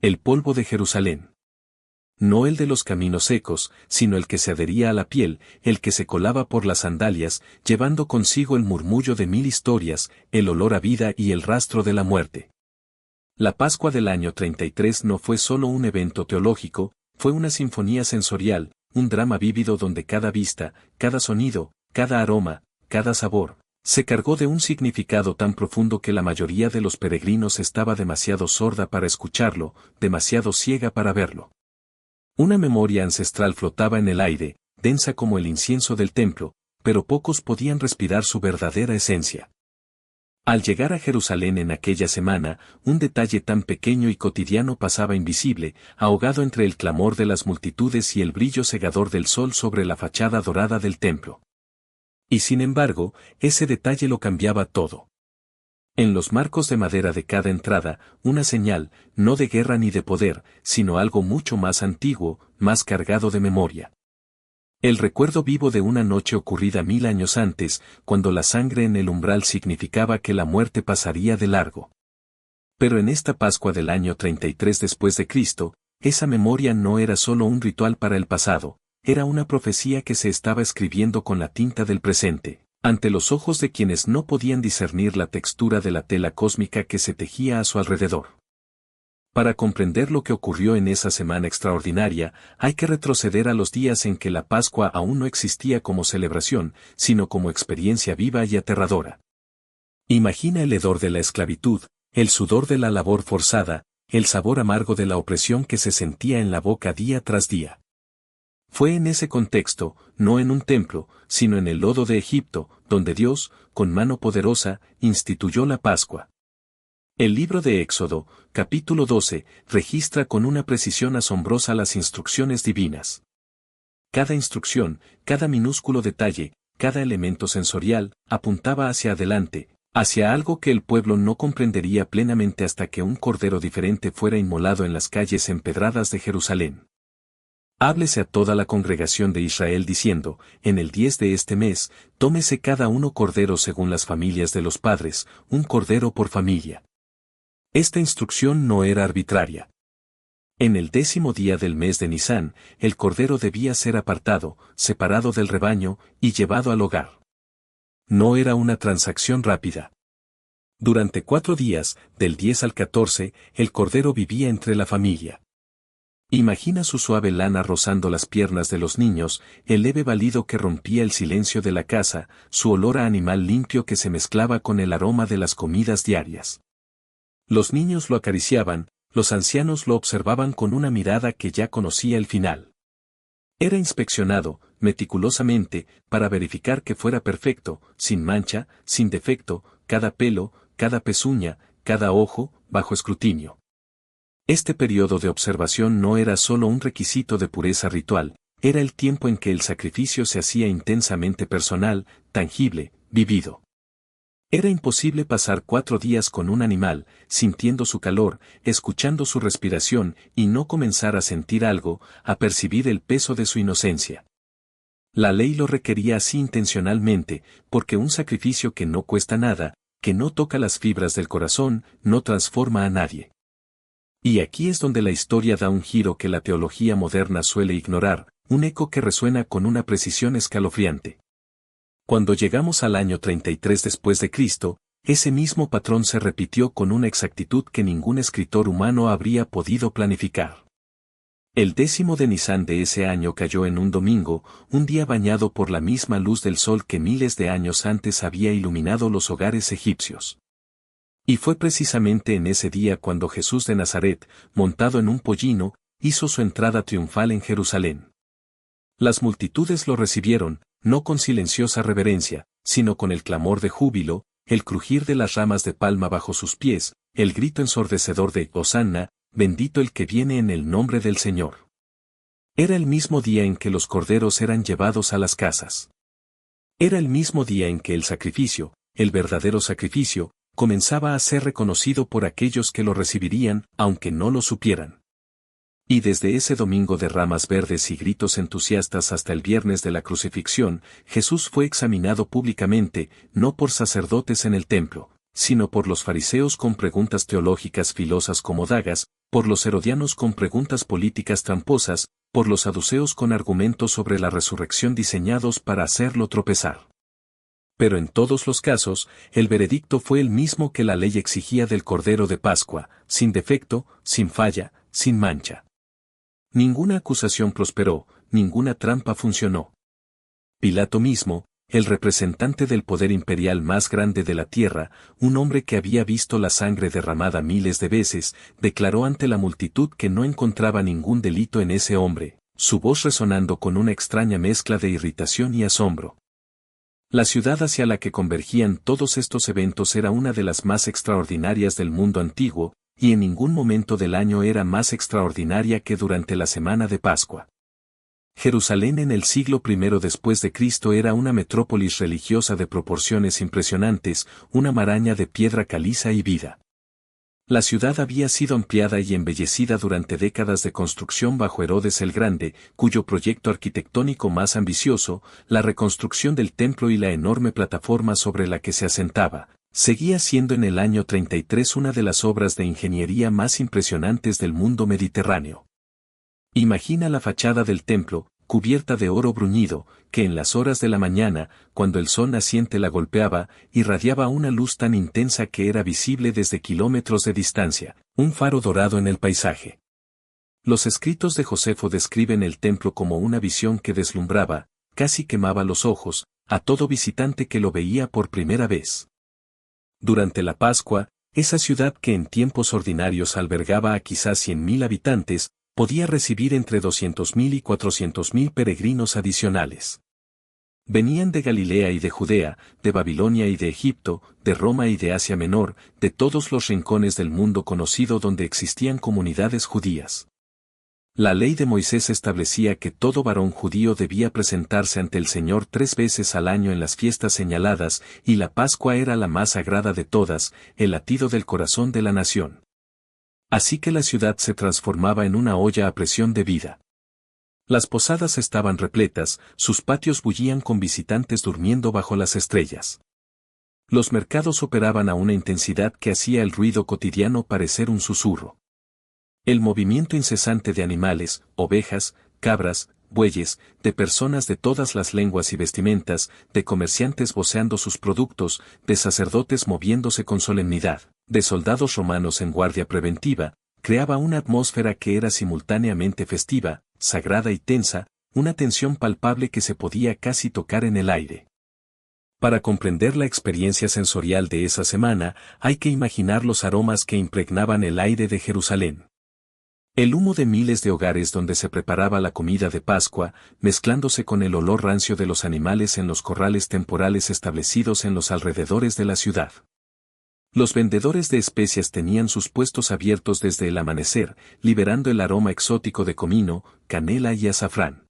El polvo de Jerusalén. No el de los caminos secos, sino el que se adhería a la piel, el que se colaba por las sandalias, llevando consigo el murmullo de 1000 historias, el olor a vida y el rastro de la muerte. La Pascua del año 33 no fue solo un evento teológico, fue una sinfonía sensorial, un drama vívido donde cada vista, cada sonido, cada aroma, cada sabor, se cargó de un significado tan profundo que la mayoría de los peregrinos estaba demasiado sorda para escucharlo, demasiado ciega para verlo. Una memoria ancestral flotaba en el aire, densa como el incienso del templo, pero pocos podían respirar su verdadera esencia. Al llegar a Jerusalén en aquella semana, un detalle tan pequeño y cotidiano pasaba invisible, ahogado entre el clamor de las multitudes y el brillo cegador del sol sobre la fachada dorada del templo. Y sin embargo, ese detalle lo cambiaba todo. En los marcos de madera de cada entrada, una señal, no de guerra ni de poder, sino algo mucho más antiguo, más cargado de memoria. El recuerdo vivo de una noche ocurrida 1000 años antes, cuando la sangre en el umbral significaba que la muerte pasaría de largo. Pero en esta Pascua del año 33 después de Cristo, esa memoria no era solo un ritual para el pasado, era una profecía que se estaba escribiendo con la tinta del presente, ante los ojos de quienes no podían discernir la textura de la tela cósmica que se tejía a su alrededor. Para comprender lo que ocurrió en esa semana extraordinaria, hay que retroceder a los días en que la Pascua aún no existía como celebración, sino como experiencia viva y aterradora. Imagina el hedor de la esclavitud, el sudor de la labor forzada, el sabor amargo de la opresión que se sentía en la boca día tras día. Fue en ese contexto, no en un templo, sino en el lodo de Egipto, donde Dios, con mano poderosa, instituyó la Pascua. El libro de Éxodo, capítulo 12, registra con una precisión asombrosa las instrucciones divinas. Cada instrucción, cada minúsculo detalle, cada elemento sensorial, apuntaba hacia adelante, hacia algo que el pueblo no comprendería plenamente hasta que un cordero diferente fuera inmolado en las calles empedradas de Jerusalén. Háblese a toda la congregación de Israel diciendo, en el 10 de este mes, tómese cada uno cordero según las familias de los padres, un cordero por familia. Esta instrucción no era arbitraria. En el 10º día del mes de Nisán, el cordero debía ser apartado, separado del rebaño, y llevado al hogar. No era una transacción rápida. Durante 4 días, del 10 al 14, el cordero vivía entre la familia. Imagina su suave lana rozando las piernas de los niños, el leve balido que rompía el silencio de la casa, su olor a animal limpio que se mezclaba con el aroma de las comidas diarias. Los niños lo acariciaban, los ancianos lo observaban con una mirada que ya conocía el final. Era inspeccionado, meticulosamente, para verificar que fuera perfecto, sin mancha, sin defecto, cada pelo, cada pezuña, cada ojo, bajo escrutinio. Este periodo de observación no era solo un requisito de pureza ritual, era el tiempo en que el sacrificio se hacía intensamente personal, tangible, vivido. Era imposible pasar 4 días con un animal, sintiendo su calor, escuchando su respiración y no comenzar a sentir algo, a percibir el peso de su inocencia. La ley lo requería así intencionalmente, porque un sacrificio que no cuesta nada, que no toca las fibras del corazón, no transforma a nadie. Y aquí es donde la historia da un giro que la teología moderna suele ignorar, un eco que resuena con una precisión escalofriante. Cuando llegamos al año 33 después de Cristo, ese mismo patrón se repitió con una exactitud que ningún escritor humano habría podido planificar. El 10º de Nisán de ese año cayó en un domingo, un día bañado por la misma luz del sol que miles de años antes había iluminado los hogares egipcios. Y fue precisamente en ese día cuando Jesús de Nazaret, montado en un pollino, hizo su entrada triunfal en Jerusalén. Las multitudes lo recibieron, no con silenciosa reverencia, sino con el clamor de júbilo, el crujir de las ramas de palma bajo sus pies, el grito ensordecedor de «Hosanna, bendito el que viene en el nombre del Señor». Era el mismo día en que los corderos eran llevados a las casas. Era el mismo día en que el sacrificio, el verdadero sacrificio, comenzaba a ser reconocido por aquellos que lo recibirían, aunque no lo supieran. Y desde ese domingo de ramas verdes y gritos entusiastas hasta el viernes de la crucifixión, Jesús fue examinado públicamente, no por sacerdotes en el templo, sino por los fariseos con preguntas teológicas filosas como dagas, por los herodianos con preguntas políticas tramposas, por los saduceos con argumentos sobre la resurrección diseñados para hacerlo tropezar. Pero en todos los casos, el veredicto fue el mismo que la ley exigía del Cordero de Pascua, sin defecto, sin falla, sin mancha. Ninguna acusación prosperó, ninguna trampa funcionó. Pilato mismo, el representante del poder imperial más grande de la tierra, un hombre que había visto la sangre derramada miles de veces, declaró ante la multitud que no encontraba ningún delito en ese hombre, su voz resonando con una extraña mezcla de irritación y asombro. La ciudad hacia la que convergían todos estos eventos era una de las más extraordinarias del mundo antiguo, y en ningún momento del año era más extraordinaria que durante la semana de Pascua. Jerusalén en el siglo I después de Cristo era una metrópolis religiosa de proporciones impresionantes, una maraña de piedra caliza y vida. La ciudad había sido ampliada y embellecida durante décadas de construcción bajo Herodes el Grande, cuyo proyecto arquitectónico más ambicioso, la reconstrucción del templo y la enorme plataforma sobre la que se asentaba, seguía siendo en el año 33 una de las obras de ingeniería más impresionantes del mundo mediterráneo. Imagina la fachada del templo, cubierta de oro bruñido, que en las horas de la mañana, cuando el sol naciente la golpeaba, irradiaba una luz tan intensa que era visible desde kilómetros de distancia, un faro dorado en el paisaje. Los escritos de Josefo describen el templo como una visión que deslumbraba, casi quemaba los ojos, a todo visitante que lo veía por primera vez. Durante la Pascua, esa ciudad que en tiempos ordinarios albergaba a quizás 100.000 habitantes, podía recibir entre 200.000 y 400.000 peregrinos adicionales. Venían de Galilea y de Judea, de Babilonia y de Egipto, de Roma y de Asia Menor, de todos los rincones del mundo conocido donde existían comunidades judías. La ley de Moisés establecía que todo varón judío debía presentarse ante el Señor 3 veces al año en las fiestas señaladas, y la Pascua era la más sagrada de todas, el latido del corazón de la nación. Así que la ciudad se transformaba en una olla a presión de vida. Las posadas estaban repletas, sus patios bullían con visitantes durmiendo bajo las estrellas. Los mercados operaban a una intensidad que hacía el ruido cotidiano parecer un susurro. El movimiento incesante de animales, ovejas, cabras, bueyes, de personas de todas las lenguas y vestimentas, de comerciantes voceando sus productos, de sacerdotes moviéndose con solemnidad, de soldados romanos en guardia preventiva, creaba una atmósfera que era simultáneamente festiva, sagrada y tensa, una tensión palpable que se podía casi tocar en el aire. Para comprender la experiencia sensorial de esa semana, hay que imaginar los aromas que impregnaban el aire de Jerusalén. El humo de miles de hogares donde se preparaba la comida de Pascua, mezclándose con el olor rancio de los animales en los corrales temporales establecidos en los alrededores de la ciudad. Los vendedores de especias tenían sus puestos abiertos desde el amanecer, liberando el aroma exótico de comino, canela y azafrán.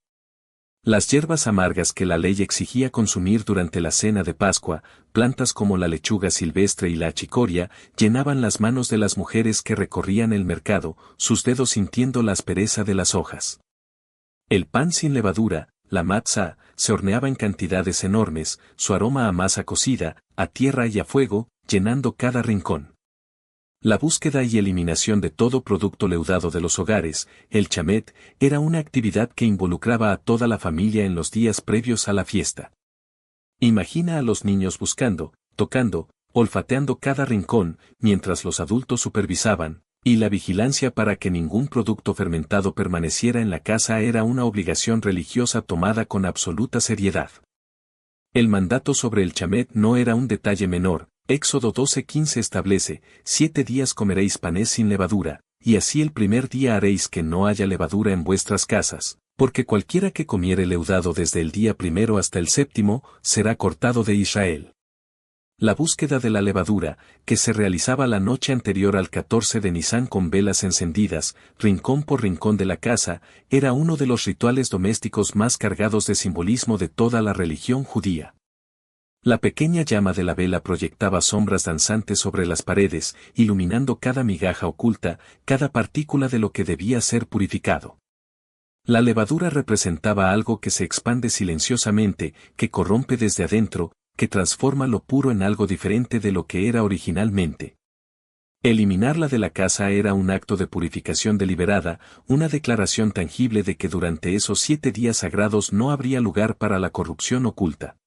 Las hierbas amargas que la ley exigía consumir durante la cena de Pascua, plantas como la lechuga silvestre y la achicoria, llenaban las manos de las mujeres que recorrían el mercado, sus dedos sintiendo la aspereza de las hojas. El pan sin levadura, la matzá, se horneaba en cantidades enormes, su aroma a masa cocida, a tierra y a fuego, llenando cada rincón. La búsqueda y eliminación de todo producto leudado de los hogares, el chamet, era una actividad que involucraba a toda la familia en los días previos a la fiesta. Imagina a los niños buscando, tocando, olfateando cada rincón, mientras los adultos supervisaban, y la vigilancia para que ningún producto fermentado permaneciera en la casa era una obligación religiosa tomada con absoluta seriedad. El mandato sobre el chamet no era un detalle menor. Éxodo 12:15 establece, 7 días comeréis panes sin levadura, y así el primer día haréis que no haya levadura en vuestras casas, porque cualquiera que comiere leudado desde el día primero hasta el séptimo, será cortado de Israel. La búsqueda de la levadura, que se realizaba la noche anterior al 14 de Nisán con velas encendidas, rincón por rincón de la casa, era uno de los rituales domésticos más cargados de simbolismo de toda la religión judía. La pequeña llama de la vela proyectaba sombras danzantes sobre las paredes, iluminando cada migaja oculta, cada partícula de lo que debía ser purificado. La levadura representaba algo que se expande silenciosamente, que corrompe desde adentro, que transforma lo puro en algo diferente de lo que era originalmente. Eliminarla de la casa era un acto de purificación deliberada, una declaración tangible de que durante esos 7 días sagrados no habría lugar para la corrupción oculta.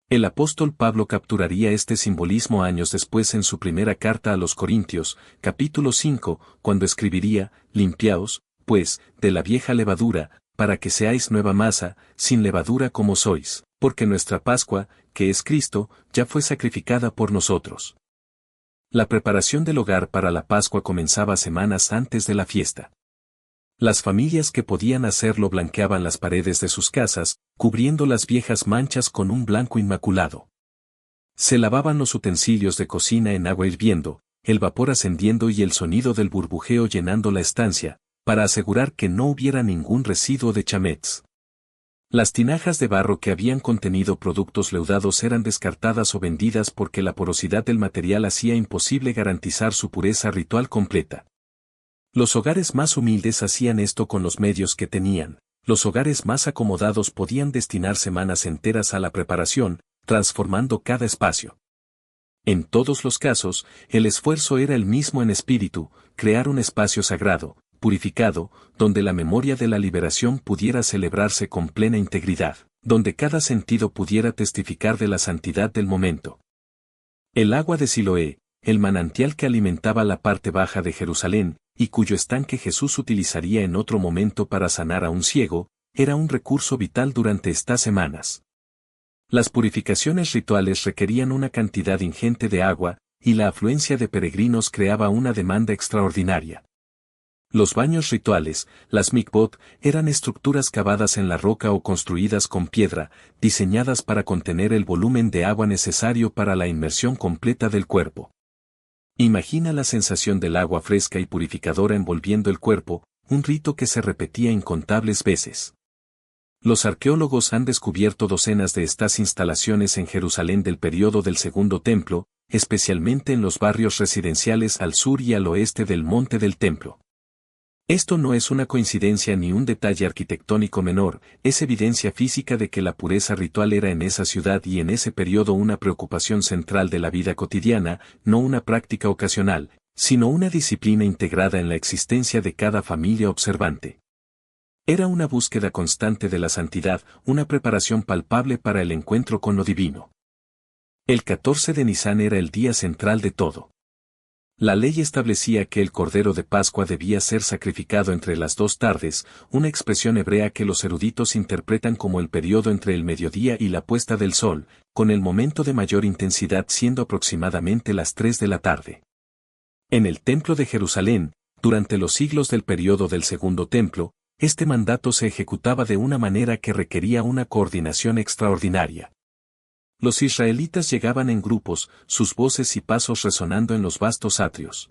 El apóstol Pablo capturaría este simbolismo años después en su primera carta a los Corintios, capítulo 5, cuando escribiría, «Limpiaos, pues, de la vieja levadura, para que seáis nueva masa, sin levadura como sois, porque nuestra Pascua, que es Cristo, ya fue sacrificada por nosotros». La preparación del hogar para la Pascua comenzaba semanas antes de la fiesta. Las familias que podían hacerlo blanqueaban las paredes de sus casas, cubriendo las viejas manchas con un blanco inmaculado. Se lavaban los utensilios de cocina en agua hirviendo, el vapor ascendiendo y el sonido del burbujeo llenando la estancia, para asegurar que no hubiera ningún residuo de chamets. Las tinajas de barro que habían contenido productos leudados eran descartadas o vendidas porque la porosidad del material hacía imposible garantizar su pureza ritual completa. Los hogares más humildes hacían esto con los medios que tenían, los hogares más acomodados podían destinar semanas enteras a la preparación, transformando cada espacio. En todos los casos, el esfuerzo era el mismo en espíritu, crear un espacio sagrado, purificado, donde la memoria de la liberación pudiera celebrarse con plena integridad, donde cada sentido pudiera testificar de la santidad del momento. El agua de Siloé, el manantial que alimentaba la parte baja de Jerusalén, y cuyo estanque Jesús utilizaría en otro momento para sanar a un ciego, era un recurso vital durante estas semanas. Las purificaciones rituales requerían una cantidad ingente de agua, y la afluencia de peregrinos creaba una demanda extraordinaria. Los baños rituales, las mikvot, eran estructuras cavadas en la roca o construidas con piedra, diseñadas para contener el volumen de agua necesario para la inmersión completa del cuerpo. Imagina la sensación del agua fresca y purificadora envolviendo el cuerpo, un rito que se repetía incontables veces. Los arqueólogos han descubierto docenas de estas instalaciones en Jerusalén del período del Segundo Templo, especialmente en los barrios residenciales al sur y al oeste del Monte del Templo. Esto no es una coincidencia ni un detalle arquitectónico menor, es evidencia física de que la pureza ritual era en esa ciudad y en ese periodo una preocupación central de la vida cotidiana, no una práctica ocasional, sino una disciplina integrada en la existencia de cada familia observante. Era una búsqueda constante de la santidad, una preparación palpable para el encuentro con lo divino. El 14 de Nisán era el día central de todo. La ley establecía que el Cordero de Pascua debía ser sacrificado entre las 2 tardes, una expresión hebrea que los eruditos interpretan como el periodo entre el mediodía y la puesta del sol, con el momento de mayor intensidad siendo aproximadamente las 3 de la tarde. En el Templo de Jerusalén, durante los siglos del periodo del Segundo Templo, este mandato se ejecutaba de una manera que requería una coordinación extraordinaria. Los israelitas llegaban en grupos, sus voces y pasos resonando en los vastos atrios.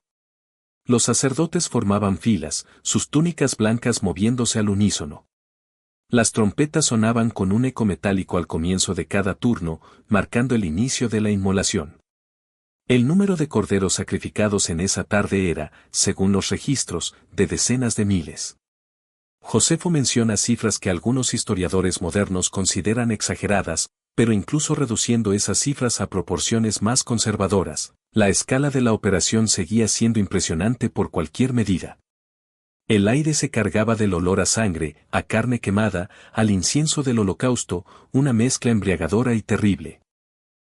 Los sacerdotes formaban filas, sus túnicas blancas moviéndose al unísono. Las trompetas sonaban con un eco metálico al comienzo de cada turno, marcando el inicio de la inmolación. El número de corderos sacrificados en esa tarde era, según los registros, de decenas de miles. Josefo menciona cifras que algunos historiadores modernos consideran exageradas, pero incluso reduciendo esas cifras a proporciones más conservadoras, la escala de la operación seguía siendo impresionante por cualquier medida. El aire se cargaba del olor a sangre, a carne quemada, al incienso del holocausto, una mezcla embriagadora y terrible.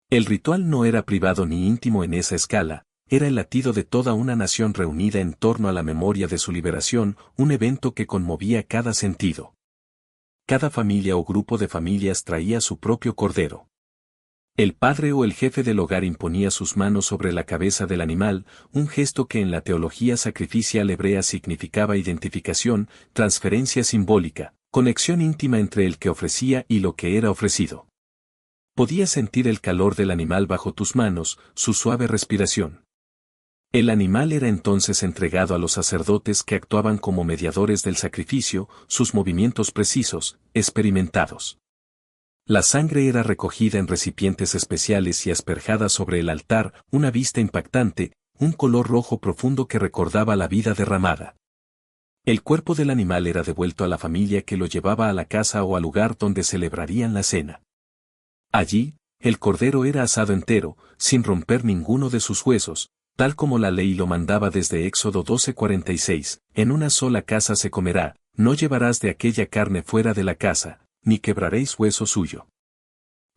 El ritual no era privado ni íntimo en esa escala, era el latido de toda una nación reunida en torno a la memoria de su liberación, un evento que conmovía cada sentido. Cada familia o grupo de familias traía su propio cordero. El padre o el jefe del hogar imponía sus manos sobre la cabeza del animal, un gesto que en la teología sacrificial hebrea significaba identificación, transferencia simbólica, conexión íntima entre el que ofrecía y lo que era ofrecido. Podías sentir el calor del animal bajo tus manos, su suave respiración. El animal era entonces entregado a los sacerdotes que actuaban como mediadores del sacrificio, sus movimientos precisos, experimentados. La sangre era recogida en recipientes especiales y asperjada sobre el altar, una vista impactante, un color rojo profundo que recordaba la vida derramada. El cuerpo del animal era devuelto a la familia que lo llevaba a la casa o al lugar donde celebrarían la cena. Allí, el cordero era asado entero, sin romper ninguno de sus huesos, tal como la ley lo mandaba desde Éxodo 12:46, en una sola casa se comerá, no llevarás de aquella carne fuera de la casa, ni quebraréis hueso suyo.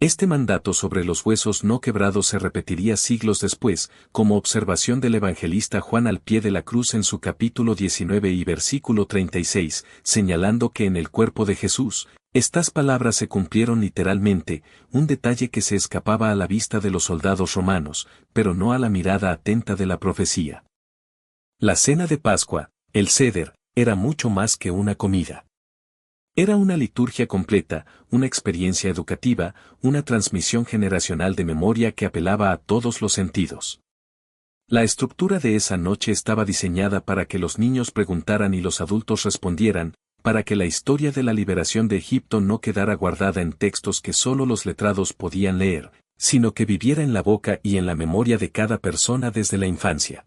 Este mandato sobre los huesos no quebrados se repetiría siglos después, como observación del evangelista Juan al pie de la cruz en su capítulo 19 y versículo 36, señalando que en el cuerpo de Jesús, estas palabras se cumplieron literalmente, un detalle que se escapaba a la vista de los soldados romanos, pero no a la mirada atenta de la profecía. La cena de Pascua, el Seder, era mucho más que una comida. Era una liturgia completa, una experiencia educativa, una transmisión generacional de memoria que apelaba a todos los sentidos. La estructura de esa noche estaba diseñada para que los niños preguntaran y los adultos respondieran, para que la historia de la liberación de Egipto no quedara guardada en textos que solo los letrados podían leer, sino que viviera en la boca y en la memoria de cada persona desde la infancia.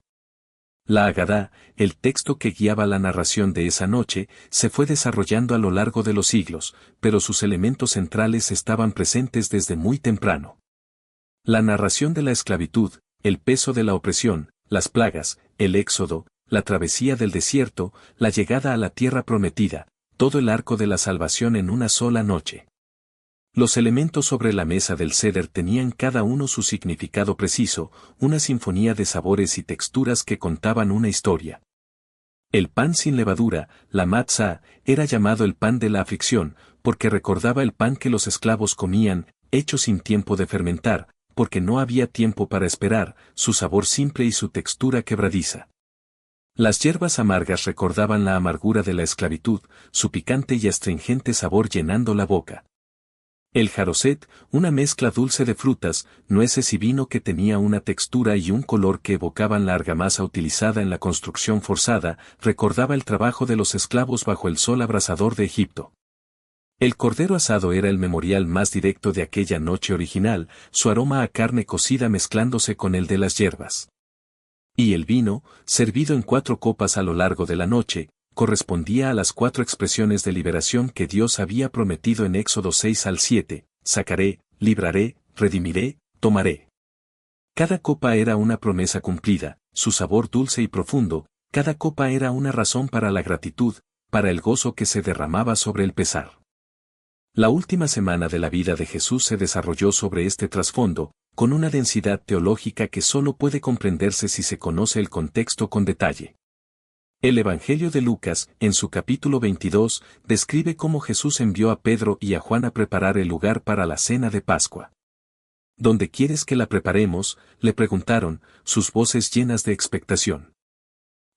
La Agadá, el texto que guiaba la narración de esa noche, se fue desarrollando a lo largo de los siglos, pero sus elementos centrales estaban presentes desde muy temprano. La narración de la esclavitud, el peso de la opresión, las plagas, el éxodo, la travesía del desierto, la llegada a la tierra prometida, todo el arco de la salvación en una sola noche. Los elementos sobre la mesa del Seder tenían cada uno su significado preciso, una sinfonía de sabores y texturas que contaban una historia. El pan sin levadura, la matzá, era llamado el pan de la aflicción, porque recordaba el pan que los esclavos comían, hecho sin tiempo de fermentar, porque no había tiempo para esperar, su sabor simple y su textura quebradiza. Las hierbas amargas recordaban la amargura de la esclavitud, su picante y astringente sabor llenando la boca. El jaroset, una mezcla dulce de frutas, nueces y vino que tenía una textura y un color que evocaban la argamasa utilizada en la construcción forzada, recordaba el trabajo de los esclavos bajo el sol abrasador de Egipto. El cordero asado era el memorial más directo de aquella noche original, su aroma a carne cocida mezclándose con el de las hierbas. Y el vino, servido en 4 copas a lo largo de la noche, correspondía a las 4 expresiones de liberación que Dios había prometido en Éxodo 6 al 7, sacaré, libraré, redimiré, tomaré. Cada copa era una promesa cumplida, su sabor dulce y profundo, cada copa era una razón para la gratitud, para el gozo que se derramaba sobre el pesar. La última semana de la vida de Jesús se desarrolló sobre este trasfondo, con una densidad teológica que solo puede comprenderse si se conoce el contexto con detalle. El Evangelio de Lucas, en su capítulo 22, describe cómo Jesús envió a Pedro y a Juan a preparar el lugar para la cena de Pascua. ¿Dónde quieres que la preparemos?, le preguntaron, sus voces llenas de expectación.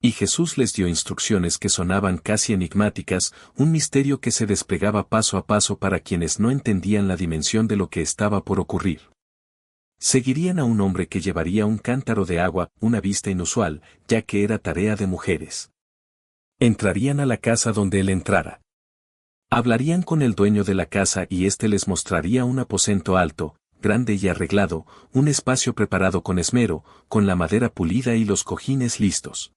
Y Jesús les dio instrucciones que sonaban casi enigmáticas, un misterio que se desplegaba paso a paso para quienes no entendían la dimensión de lo que estaba por ocurrir. Seguirían a un hombre que llevaría un cántaro de agua, una vista inusual, ya que era tarea de mujeres. Entrarían a la casa donde él entrara. Hablarían con el dueño de la casa y éste les mostraría un aposento alto, grande y arreglado, un espacio preparado con esmero, con la madera pulida y los cojines listos.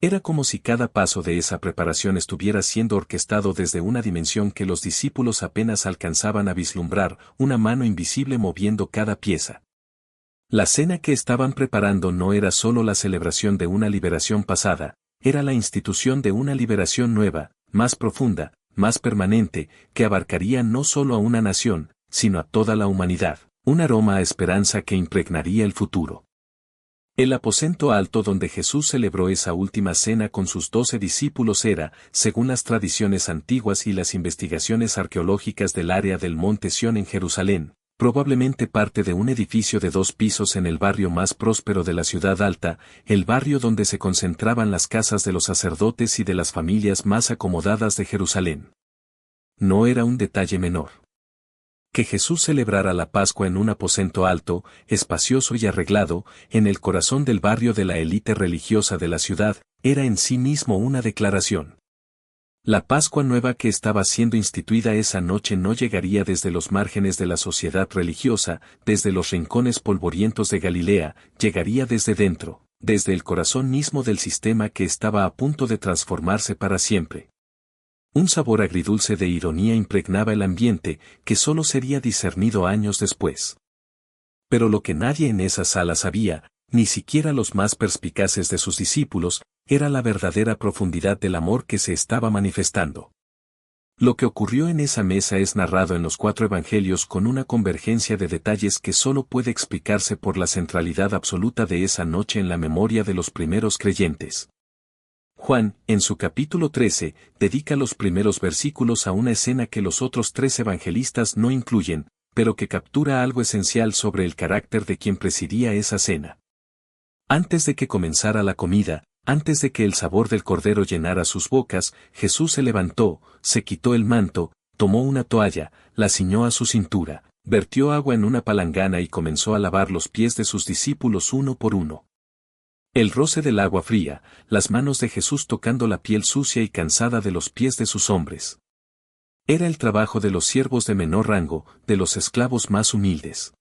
Era como si cada paso de esa preparación estuviera siendo orquestado desde una dimensión que los discípulos apenas alcanzaban a vislumbrar, una mano invisible moviendo cada pieza. La cena que estaban preparando no era solo la celebración de una liberación pasada, era la institución de una liberación nueva, más profunda, más permanente, que abarcaría no solo a una nación, sino a toda la humanidad, un aroma a esperanza que impregnaría el futuro. El aposento alto donde Jesús celebró esa última cena con sus 12 discípulos era, según las tradiciones antiguas y las investigaciones arqueológicas del área del Monte Sión en Jerusalén, probablemente parte de un edificio de 2 pisos en el barrio más próspero de la ciudad alta, el barrio donde se concentraban las casas de los sacerdotes y de las familias más acomodadas de Jerusalén. No era un detalle menor. Que Jesús celebrara la Pascua en un aposento alto, espacioso y arreglado, en el corazón del barrio de la élite religiosa de la ciudad, era en sí mismo una declaración. La Pascua nueva que estaba siendo instituida esa noche no llegaría desde los márgenes de la sociedad religiosa, desde los rincones polvorientos de Galilea, llegaría desde dentro, desde el corazón mismo del sistema que estaba a punto de transformarse para siempre. Un sabor agridulce de ironía impregnaba el ambiente, que solo sería discernido años después. Pero lo que nadie en esa sala sabía, ni siquiera los más perspicaces de sus discípulos, era la verdadera profundidad del amor que se estaba manifestando. Lo que ocurrió en esa mesa es narrado en los 4 evangelios con una convergencia de detalles que solo puede explicarse por la centralidad absoluta de esa noche en la memoria de los primeros creyentes. Juan, en su capítulo 13, dedica los primeros versículos a una escena que los otros 3 evangelistas no incluyen, pero que captura algo esencial sobre el carácter de quien presidía esa cena. Antes de que comenzara la comida, antes de que el sabor del cordero llenara sus bocas, Jesús se levantó, se quitó el manto, tomó una toalla, la ciñó a su cintura, vertió agua en una palangana y comenzó a lavar los pies de sus discípulos uno por uno. El roce del agua fría, las manos de Jesús tocando la piel sucia y cansada de los pies de sus hombres. Era el trabajo de los siervos de menor rango, de los esclavos más humildes.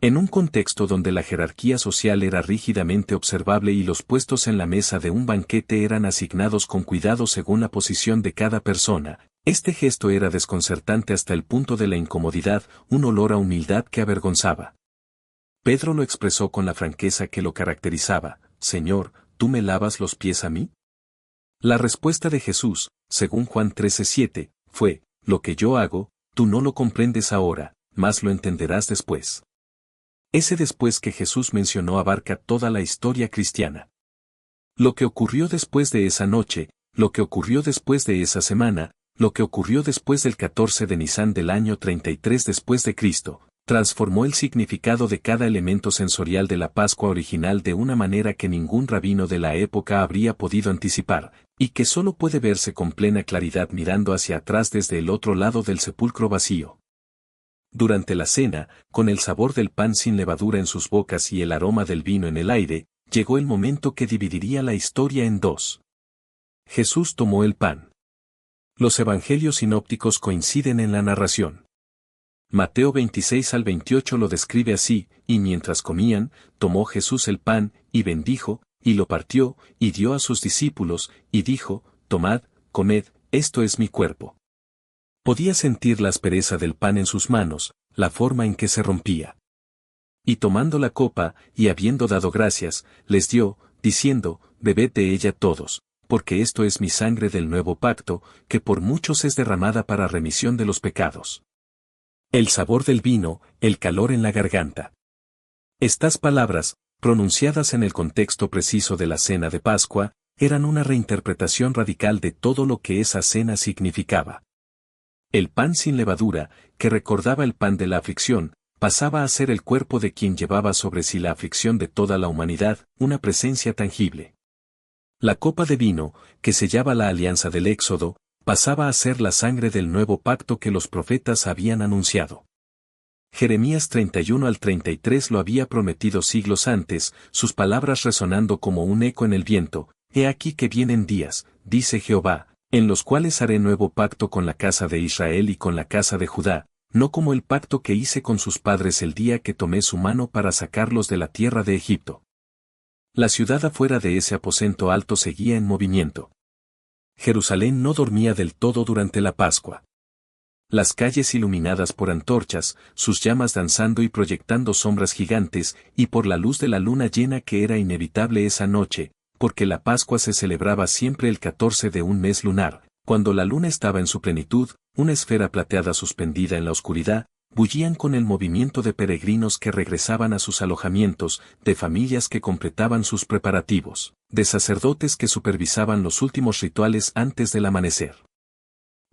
En un contexto donde la jerarquía social era rígidamente observable y los puestos en la mesa de un banquete eran asignados con cuidado según la posición de cada persona, este gesto era desconcertante hasta el punto de la incomodidad, un olor a humildad que avergonzaba. Pedro lo expresó con la franqueza que lo caracterizaba: «Señor, ¿tú me lavas los pies a mí?». La respuesta de Jesús, según Juan 13:7, fue: «Lo que yo hago, tú no lo comprendes ahora, mas lo entenderás después». Ese después que Jesús mencionó abarca toda la historia cristiana. Lo que ocurrió después de esa noche, lo que ocurrió después de esa semana, lo que ocurrió después del 14 de Nisan del año 33 después de Cristo, transformó el significado de cada elemento sensorial de la Pascua original de una manera que ningún rabino de la época habría podido anticipar, y que solo puede verse con plena claridad mirando hacia atrás desde el otro lado del sepulcro vacío. Durante la cena, con el sabor del pan sin levadura en sus bocas y el aroma del vino en el aire, llegó el momento que dividiría la historia en 2. Jesús tomó el pan. Los evangelios sinópticos coinciden en la narración. Mateo 26 al 28 lo describe así: «Y mientras comían, tomó Jesús el pan, y bendijo, y lo partió, y dio a sus discípulos, y dijo: Tomad, comed, esto es mi cuerpo». Podía sentir la aspereza del pan en sus manos, la forma en que se rompía. Y tomando la copa, y habiendo dado gracias, les dio, diciendo: Bebed de ella todos, porque esto es mi sangre del nuevo pacto, que por muchos es derramada para remisión de los pecados. El sabor del vino, el calor en la garganta. Estas palabras, pronunciadas en el contexto preciso de la cena de Pascua, eran una reinterpretación radical de todo lo que esa cena significaba. El pan sin levadura, que recordaba el pan de la aflicción, pasaba a ser el cuerpo de quien llevaba sobre sí la aflicción de toda la humanidad, una presencia tangible. La copa de vino, que sellaba la alianza del Éxodo, pasaba a ser la sangre del nuevo pacto que los profetas habían anunciado. Jeremías 31 al 33 lo había prometido siglos antes, sus palabras resonando como un eco en el viento: «He aquí que vienen días, dice Jehová, en los cuales haré nuevo pacto con la casa de Israel y con la casa de Judá, no como el pacto que hice con sus padres el día que tomé su mano para sacarlos de la tierra de Egipto». La ciudad afuera de ese aposento alto seguía en movimiento. Jerusalén no dormía del todo durante la Pascua. Las calles iluminadas por antorchas, sus llamas danzando y proyectando sombras gigantes, y por la luz de la luna llena que era inevitable esa noche, porque la Pascua se celebraba siempre el 14 de un mes lunar, cuando la luna estaba en su plenitud, una esfera plateada suspendida en la oscuridad, bullían con el movimiento de peregrinos que regresaban a sus alojamientos, de familias que completaban sus preparativos, de sacerdotes que supervisaban los últimos rituales antes del amanecer.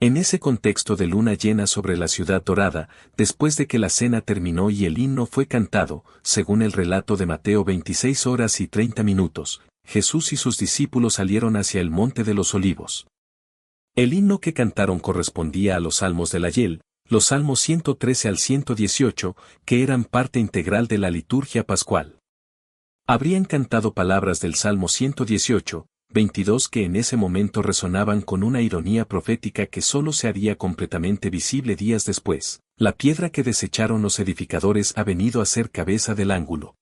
En ese contexto de luna llena sobre la ciudad dorada, después de que la cena terminó y el himno fue cantado, según el relato de Mateo 26 horas y 30 minutos, Jesús y sus discípulos salieron hacia el Monte de los Olivos. El himno que cantaron correspondía a los salmos del Ayel, los salmos 113 al 118, que eran parte integral de la liturgia pascual. Habrían cantado palabras del Salmo 118, 22 que en ese momento resonaban con una ironía profética que solo se haría completamente visible días después: «La piedra que desecharon los edificadores ha venido a ser cabeza del ángulo».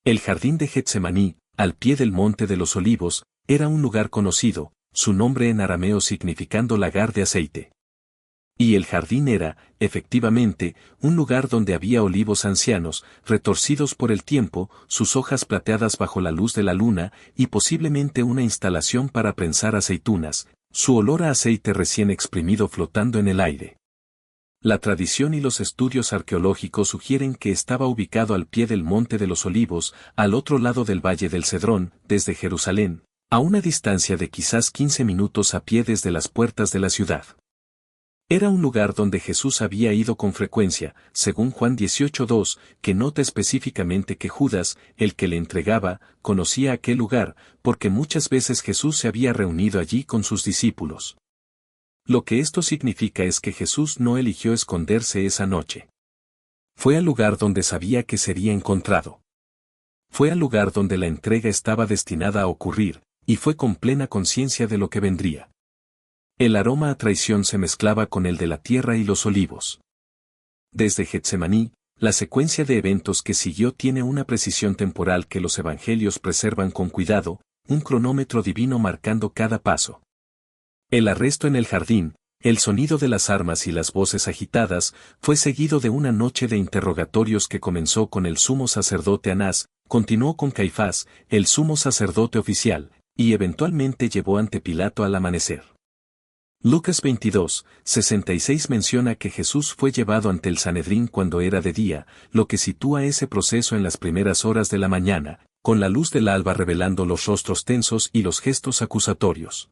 El jardín de Getsemaní, al pie del Monte de los Olivos, era un lugar conocido, su nombre en arameo significando lagar de aceite. Y el jardín era, efectivamente, un lugar donde había olivos ancianos, retorcidos por el tiempo, sus hojas plateadas bajo la luz de la luna, y posiblemente una instalación para prensar aceitunas, su olor a aceite recién exprimido flotando en el aire. La tradición y los estudios arqueológicos sugieren que estaba ubicado al pie del Monte de los Olivos, al otro lado del Valle del Cedrón, desde Jerusalén, a una distancia de quizás 15 minutos a pie desde las puertas de la ciudad. Era un lugar donde Jesús había ido con frecuencia, según Juan 18:2, que nota específicamente que Judas, el que le entregaba, conocía aquel lugar, porque muchas veces Jesús se había reunido allí con sus discípulos. Lo que esto significa es que Jesús no eligió esconderse esa noche. Fue al lugar donde sabía que sería encontrado. Fue al lugar donde la entrega estaba destinada a ocurrir, y fue con plena conciencia de lo que vendría. El aroma a traición se mezclaba con el de la tierra y los olivos. Desde Getsemaní, la secuencia de eventos que siguió tiene una precisión temporal que los evangelios preservan con cuidado, un cronómetro divino marcando cada paso. El arresto en el jardín, el sonido de las armas y las voces agitadas, fue seguido de una noche de interrogatorios que comenzó con el sumo sacerdote Anás, continuó con Caifás, el sumo sacerdote oficial, y eventualmente llevó ante Pilato al amanecer. Lucas 22:66 menciona que Jesús fue llevado ante el Sanedrín cuando era de día, lo que sitúa ese proceso en las primeras horas de la mañana, con la luz del alba revelando los rostros tensos y los gestos acusatorios.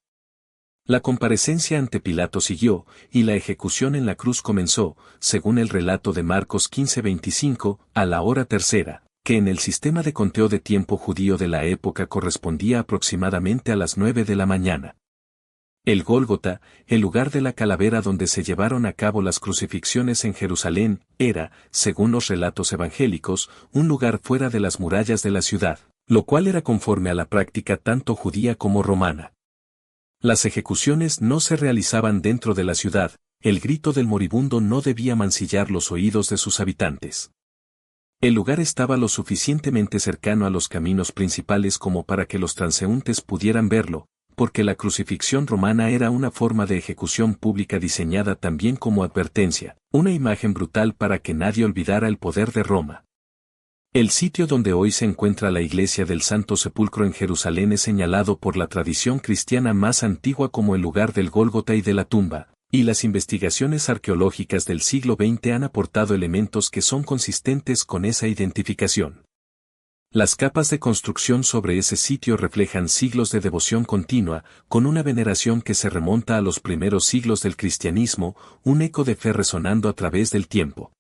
La comparecencia ante Pilato siguió, y la ejecución en la cruz comenzó, según el relato de Marcos 15:25, a la hora tercera, que en el sistema de conteo de tiempo judío de la época correspondía aproximadamente a las 9 de la mañana. El Gólgota, el lugar de la calavera donde se llevaron a cabo las crucifixiones en Jerusalén, era, según los relatos evangélicos, un lugar fuera de las murallas de la ciudad, lo cual era conforme a la práctica tanto judía como romana. Las ejecuciones no se realizaban dentro de la ciudad, el grito del moribundo no debía mancillar los oídos de sus habitantes. El lugar estaba lo suficientemente cercano a los caminos principales como para que los transeúntes pudieran verlo, porque la crucifixión romana era una forma de ejecución pública diseñada también como advertencia, una imagen brutal para que nadie olvidara el poder de Roma. El sitio donde hoy se encuentra la iglesia del Santo Sepulcro en Jerusalén es señalado por la tradición cristiana más antigua como el lugar del Gólgota y de la tumba, y las investigaciones arqueológicas del siglo XX han aportado elementos que son consistentes con esa identificación. Las capas de construcción sobre ese sitio reflejan siglos de devoción continua, con una veneración que se remonta a los primeros siglos del cristianismo, un eco de fe resonando a través del tiempo.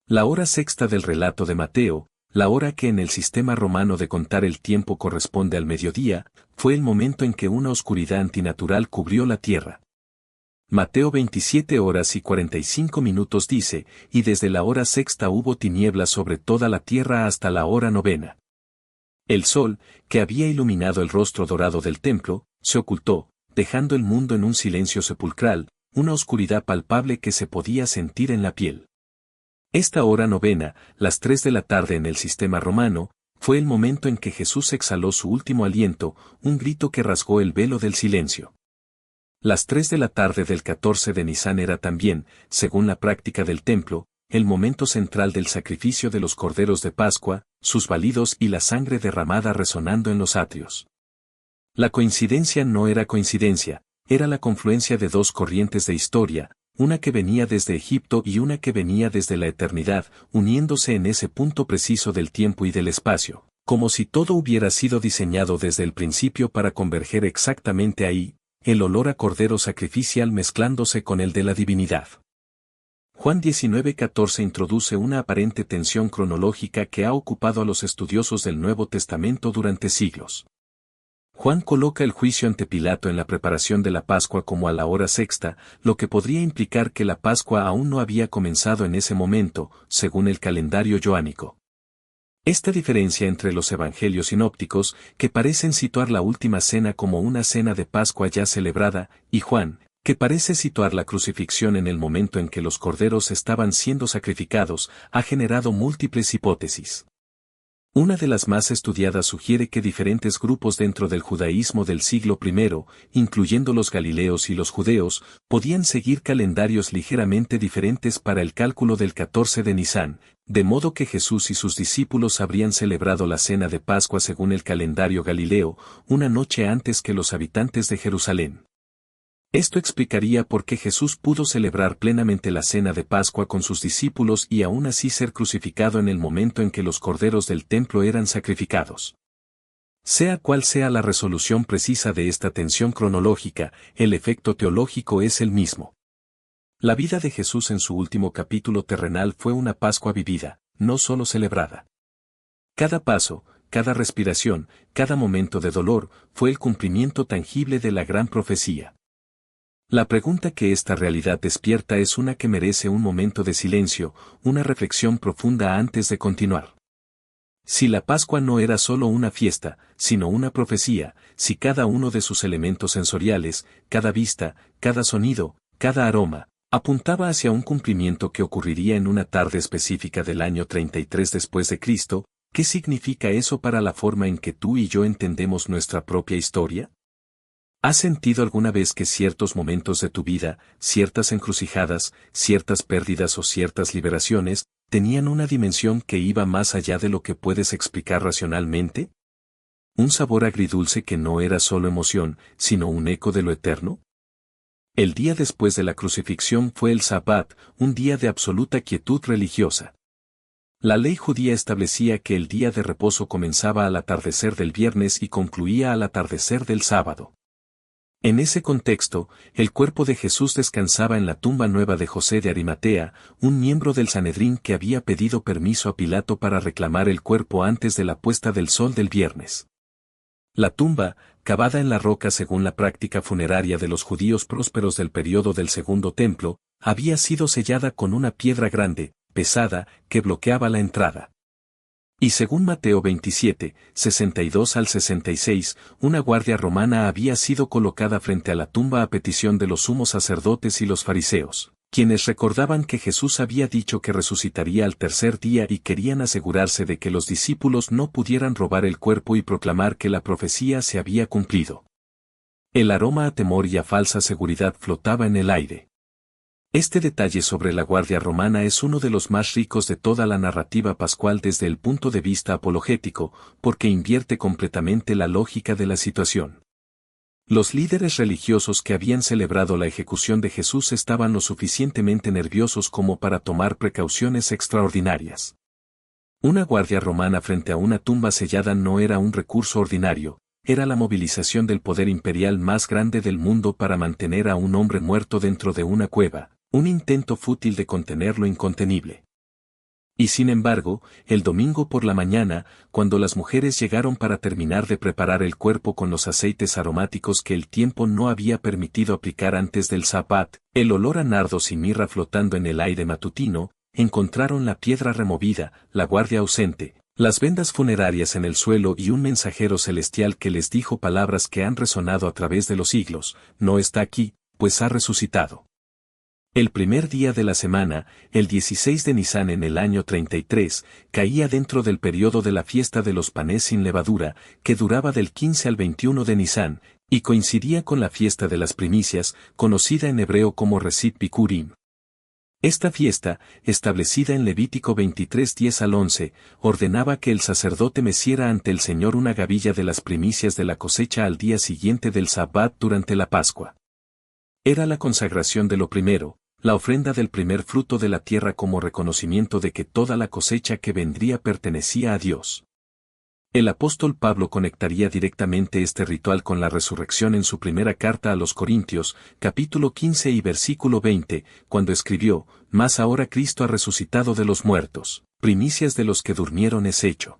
La hora sexta del relato de Mateo, la hora que en el sistema romano de contar el tiempo corresponde al mediodía, fue el momento en que una oscuridad antinatural cubrió la tierra. Mateo 27:45 dice, y desde la hora sexta hubo tinieblas sobre toda la tierra hasta la hora novena. El sol, que había iluminado el rostro dorado del templo, se ocultó, dejando el mundo en un silencio sepulcral, una oscuridad palpable que se podía sentir en la piel. Esta hora novena, las 3 de la tarde en el sistema romano, fue el momento en que Jesús exhaló su último aliento, un grito que rasgó el velo del silencio. Las 3 de la tarde del 14 de Nisán era también, según la práctica del templo, el momento central del sacrificio de los corderos de Pascua, sus balidos y la sangre derramada resonando en los atrios. La coincidencia no era coincidencia, era la confluencia de dos corrientes de historia, una que venía desde Egipto y una que venía desde la eternidad, uniéndose en ese punto preciso del tiempo y del espacio, como si todo hubiera sido diseñado desde el principio para converger exactamente ahí, el olor a cordero sacrificial mezclándose con el de la divinidad. Juan 19:14 introduce una aparente tensión cronológica que ha ocupado a los estudiosos del Nuevo Testamento durante siglos. Juan coloca el juicio ante Pilato en la preparación de la Pascua como a la hora sexta, lo que podría implicar que la Pascua aún no había comenzado en ese momento, según el calendario joánico. Esta diferencia entre los evangelios sinópticos, que parecen situar la última cena como una cena de Pascua ya celebrada, y Juan, que parece situar la crucifixión en el momento en que los corderos estaban siendo sacrificados, ha generado múltiples hipótesis. Una de las más estudiadas sugiere que diferentes grupos dentro del judaísmo del siglo I, incluyendo los galileos y los judeos, podían seguir calendarios ligeramente diferentes para el cálculo del 14 de Nisán, de modo que Jesús y sus discípulos habrían celebrado la cena de Pascua según el calendario galileo, una noche antes que los habitantes de Jerusalén. Esto explicaría por qué Jesús pudo celebrar plenamente la cena de Pascua con sus discípulos y aún así ser crucificado en el momento en que los corderos del templo eran sacrificados. Sea cual sea la resolución precisa de esta tensión cronológica, el efecto teológico es el mismo. La vida de Jesús en su último capítulo terrenal fue una Pascua vivida, no solo celebrada. Cada paso, cada respiración, cada momento de dolor, fue el cumplimiento tangible de la gran profecía. La pregunta que esta realidad despierta es una que merece un momento de silencio, una reflexión profunda antes de continuar. Si la Pascua no era solo una fiesta, sino una profecía, si cada uno de sus elementos sensoriales, cada vista, cada sonido, cada aroma, apuntaba hacia un cumplimiento que ocurriría en una tarde específica del año 33 después de Cristo, ¿qué significa eso para la forma en que tú y yo entendemos nuestra propia historia? ¿Has sentido alguna vez que ciertos momentos de tu vida, ciertas encrucijadas, ciertas pérdidas o ciertas liberaciones, tenían una dimensión que iba más allá de lo que puedes explicar racionalmente? ¿Un sabor agridulce que no era solo emoción, sino un eco de lo eterno? El día después de la crucifixión fue el Sabbat, un día de absoluta quietud religiosa. La ley judía establecía que el día de reposo comenzaba al atardecer del viernes y concluía al atardecer del sábado. En ese contexto, el cuerpo de Jesús descansaba en la tumba nueva de José de Arimatea, un miembro del Sanedrín que había pedido permiso a Pilato para reclamar el cuerpo antes de la puesta del sol del viernes. La tumba, cavada en la roca según la práctica funeraria de los judíos prósperos del período del Segundo Templo, había sido sellada con una piedra grande, pesada, que bloqueaba la entrada. Y según Mateo 27, 62 al 66, una guardia romana había sido colocada frente a la tumba a petición de los sumos sacerdotes y los fariseos, quienes recordaban que Jesús había dicho que resucitaría al tercer día y querían asegurarse de que los discípulos no pudieran robar el cuerpo y proclamar que la profecía se había cumplido. El aroma a temor y a falsa seguridad flotaba en el aire. Este detalle sobre la guardia romana es uno de los más ricos de toda la narrativa pascual desde el punto de vista apologético, porque invierte completamente la lógica de la situación. Los líderes religiosos que habían celebrado la ejecución de Jesús estaban lo suficientemente nerviosos como para tomar precauciones extraordinarias. Una guardia romana frente a una tumba sellada no era un recurso ordinario, era la movilización del poder imperial más grande del mundo para mantener a un hombre muerto dentro de una cueva, un intento fútil de contener lo incontenible. Y sin embargo, el domingo por la mañana, cuando las mujeres llegaron para terminar de preparar el cuerpo con los aceites aromáticos que el tiempo no había permitido aplicar antes del Sabbat, el olor a nardos y mirra flotando en el aire matutino, encontraron la piedra removida, la guardia ausente, las vendas funerarias en el suelo y un mensajero celestial que les dijo palabras que han resonado a través de los siglos: no está aquí, pues ha resucitado. El primer día de la semana, el 16 de Nisán en el año 33, caía dentro del periodo de la fiesta de los panes sin levadura, que duraba del 15 al 21 de Nisán, y coincidía con la fiesta de las primicias, conocida en hebreo como Resit Bikurim. Esta fiesta, establecida en Levítico 23 10 al 11, ordenaba que el sacerdote meciera ante el Señor una gavilla de las primicias de la cosecha al día siguiente del Sabbat durante la Pascua. Era la consagración de lo primero, la ofrenda del primer fruto de la tierra como reconocimiento de que toda la cosecha que vendría pertenecía a Dios. El apóstol Pablo conectaría directamente este ritual con la resurrección en su primera carta a los Corintios, capítulo 15 y versículo 20, cuando escribió: «Mas ahora Cristo ha resucitado de los muertos, primicias de los que durmieron es hecho».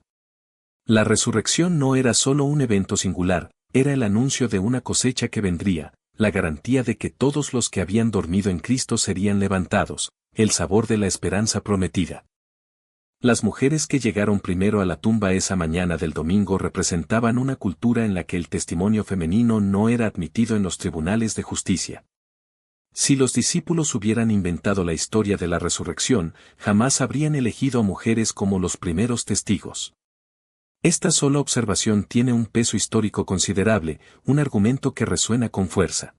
La resurrección no era solo un evento singular, era el anuncio de una cosecha que vendría, la garantía de que todos los que habían dormido en Cristo serían levantados, el sabor de la esperanza prometida. Las mujeres que llegaron primero a la tumba esa mañana del domingo representaban una cultura en la que el testimonio femenino no era admitido en los tribunales de justicia. Si los discípulos hubieran inventado la historia de la resurrección, jamás habrían elegido a mujeres como los primeros testigos. Esta sola observación tiene un peso histórico considerable, un argumento que resuena con fuerza.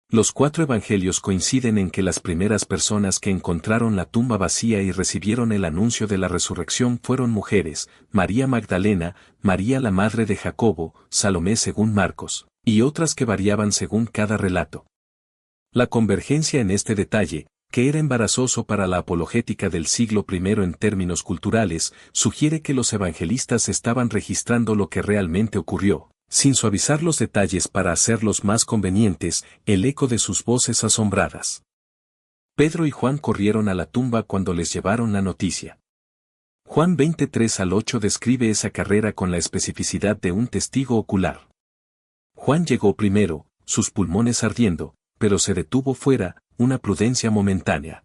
Los 4 evangelios coinciden en que las primeras personas que encontraron la tumba vacía y recibieron el anuncio de la resurrección fueron mujeres, María Magdalena, María la madre de Jacobo, Salomé según Marcos, y otras que variaban según cada relato. La convergencia en este detalle, que era embarazoso para la apologética del siglo I en términos culturales, sugiere que los evangelistas estaban registrando lo que realmente ocurrió, sin suavizar los detalles para hacerlos más convenientes, el eco de sus voces asombradas. Pedro y Juan corrieron a la tumba cuando les llevaron la noticia. Juan 23:8 describe esa carrera con la especificidad de un testigo ocular. Juan llegó primero, sus pulmones ardiendo, pero se detuvo fuera, una prudencia momentánea.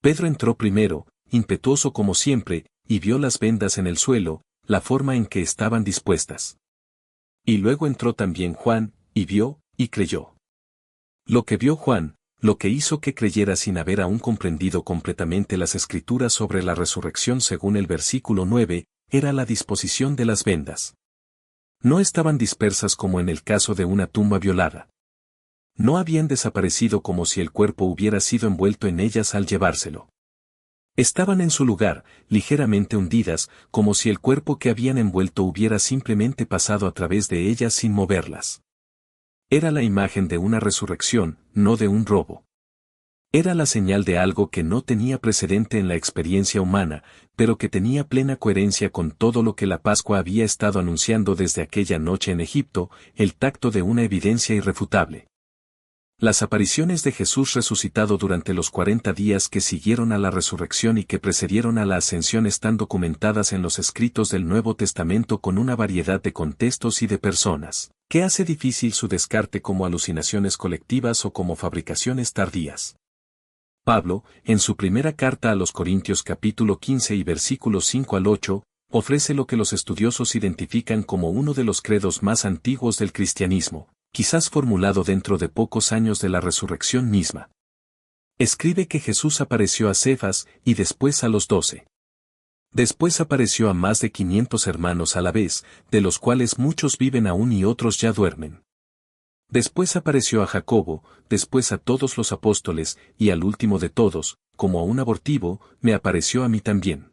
Pedro entró primero, impetuoso como siempre, y vio las vendas en el suelo, la forma en que estaban dispuestas. Y luego entró también Juan, y vio, y creyó. Lo que vio Juan, lo que hizo que creyera sin haber aún comprendido completamente las escrituras sobre la resurrección según el versículo 9, era la disposición de las vendas. No estaban dispersas como en el caso de una tumba violada. No habían desaparecido como si el cuerpo hubiera sido envuelto en ellas al llevárselo. Estaban en su lugar, ligeramente hundidas, como si el cuerpo que habían envuelto hubiera simplemente pasado a través de ellas sin moverlas. Era la imagen de una resurrección, no de un robo. Era la señal de algo que no tenía precedente en la experiencia humana, pero que tenía plena coherencia con todo lo que la Pascua había estado anunciando desde aquella noche en Egipto, el tacto de una evidencia irrefutable. Las apariciones de Jesús resucitado durante los 40 días que siguieron a la resurrección y que precedieron a la ascensión están documentadas en los escritos del Nuevo Testamento con una variedad de contextos y de personas, que hace difícil su descarte como alucinaciones colectivas o como fabricaciones tardías. Pablo, en su primera carta a los Corintios capítulo 15 y versículos 5 al 8, ofrece lo que los estudiosos identifican como uno de los credos más antiguos del cristianismo, quizás formulado dentro de pocos años de la resurrección misma. Escribe que Jesús apareció a Cefas y después a los 12. Después apareció a más de 500 hermanos a la vez, de los cuales muchos viven aún y otros ya duermen. Después apareció a Jacobo, después a todos los apóstoles, y al último de todos, como a un abortivo, me apareció a mí también.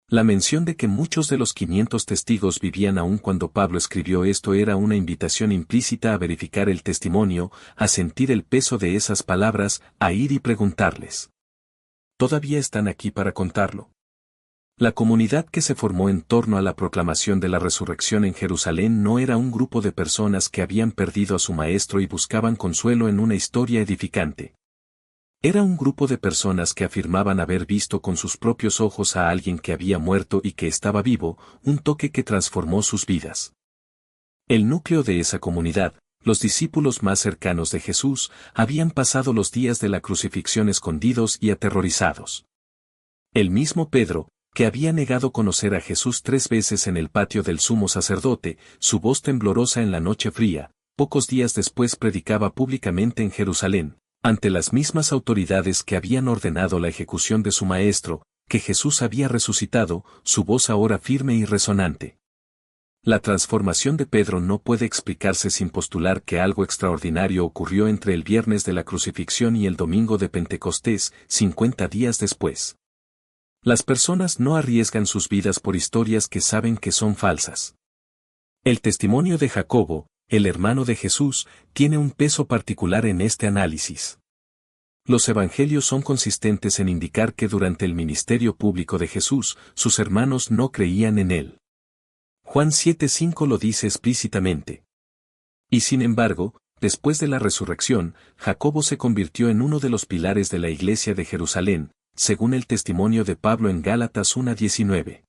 La mención de que muchos de los 500 testigos vivían aún cuando Pablo escribió esto era una invitación implícita a verificar el testimonio, a sentir el peso de esas palabras, a ir y preguntarles. ¿Todavía están aquí para contarlo? La comunidad que se formó en torno a la proclamación de la resurrección en Jerusalén no era un grupo de personas que habían perdido a su maestro y buscaban consuelo en una historia edificante. Era un grupo de personas que afirmaban haber visto con sus propios ojos a alguien que había muerto y que estaba vivo, un toque que transformó sus vidas. El núcleo de esa comunidad, los discípulos más cercanos de Jesús, habían pasado los días de la crucifixión escondidos y aterrorizados. El mismo Pedro, que había negado conocer a Jesús 3 veces en el patio del sumo sacerdote, su voz temblorosa en la noche fría, pocos días después predicaba públicamente en Jerusalén, ante las mismas autoridades que habían ordenado la ejecución de su maestro, que Jesús había resucitado, su voz ahora firme y resonante. La transformación de Pedro no puede explicarse sin postular que algo extraordinario ocurrió entre el viernes de la crucifixión y el domingo de Pentecostés, 50 días después. Las personas no arriesgan sus vidas por historias que saben que son falsas. El testimonio de Jacobo, el hermano de Jesús, tiene un peso particular en este análisis. Los evangelios son consistentes en indicar que durante el ministerio público de Jesús, sus hermanos no creían en él. Juan 7:5 lo dice explícitamente. Y sin embargo, después de la resurrección, Jacobo se convirtió en uno de los pilares de la iglesia de Jerusalén, según el testimonio de Pablo en Gálatas 1:19.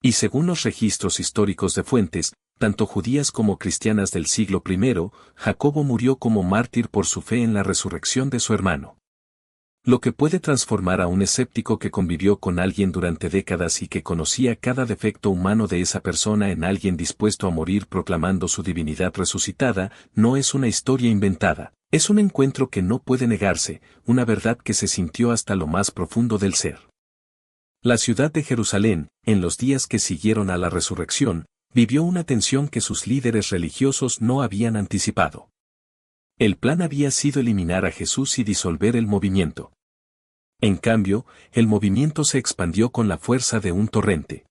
Y según los registros históricos de fuentes, tanto judías como cristianas del siglo I, Jacobo murió como mártir por su fe en la resurrección de su hermano. Lo que puede transformar a un escéptico que convivió con alguien durante décadas y que conocía cada defecto humano de esa persona en alguien dispuesto a morir proclamando su divinidad resucitada, no es una historia inventada, es un encuentro que no puede negarse, una verdad que se sintió hasta lo más profundo del ser. La ciudad de Jerusalén, en los días que siguieron a la resurrección, vivió una tensión que sus líderes religiosos no habían anticipado. El plan había sido eliminar a Jesús y disolver el movimiento. En cambio, el movimiento se expandió con la fuerza de un torrente.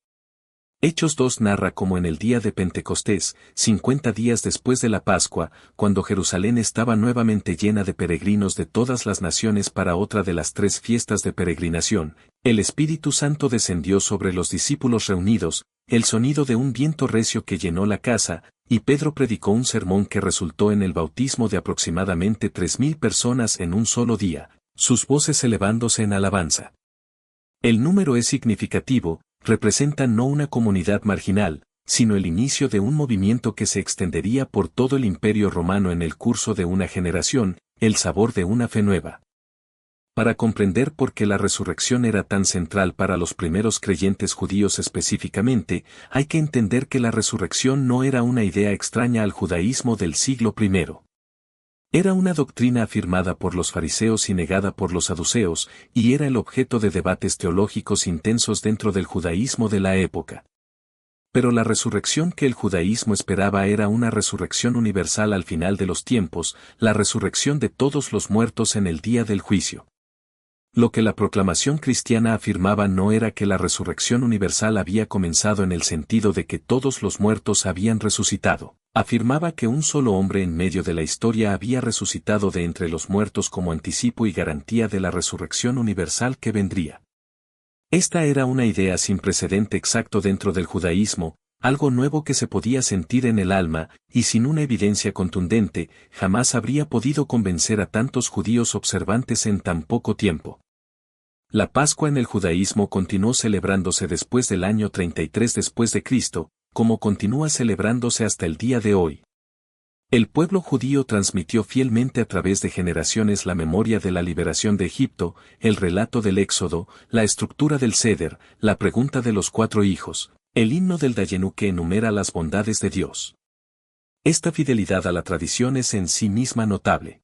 Hechos 2 narra cómo en el día de Pentecostés, 50 días después de la Pascua, cuando Jerusalén estaba nuevamente llena de peregrinos de todas las naciones para otra de las 3 fiestas de peregrinación, el Espíritu Santo descendió sobre los discípulos reunidos, el sonido de un viento recio que llenó la casa, y Pedro predicó un sermón que resultó en el bautismo de aproximadamente 3,000 personas en un solo día, sus voces elevándose en alabanza. El número es significativo, representa no una comunidad marginal, sino el inicio de un movimiento que se extendería por todo el Imperio Romano en el curso de una generación, el sabor de una fe nueva. Para comprender por qué la resurrección era tan central para los primeros creyentes judíos específicamente, hay que entender que la resurrección no era una idea extraña al judaísmo del siglo I. Era una doctrina afirmada por los fariseos y negada por los saduceos, y era el objeto de debates teológicos intensos dentro del judaísmo de la época. Pero la resurrección que el judaísmo esperaba era una resurrección universal al final de los tiempos, la resurrección de todos los muertos en el día del juicio. Lo que la proclamación cristiana afirmaba no era que la resurrección universal había comenzado en el sentido de que todos los muertos habían resucitado. Afirmaba que un solo hombre en medio de la historia había resucitado de entre los muertos como anticipo y garantía de la resurrección universal que vendría. Esta era una idea sin precedente exacto dentro del judaísmo, algo nuevo que se podía sentir en el alma, y sin una evidencia contundente, jamás habría podido convencer a tantos judíos observantes en tan poco tiempo. La Pascua en el judaísmo continuó celebrándose después del año 33 después de Cristo, como continúa celebrándose hasta el día de hoy. El pueblo judío transmitió fielmente a través de generaciones la memoria de la liberación de Egipto, el relato del Éxodo, la estructura del Seder, la pregunta de los 4 hijos, el himno del Dayenu que enumera las bondades de Dios. Esta fidelidad a la tradición es en sí misma notable.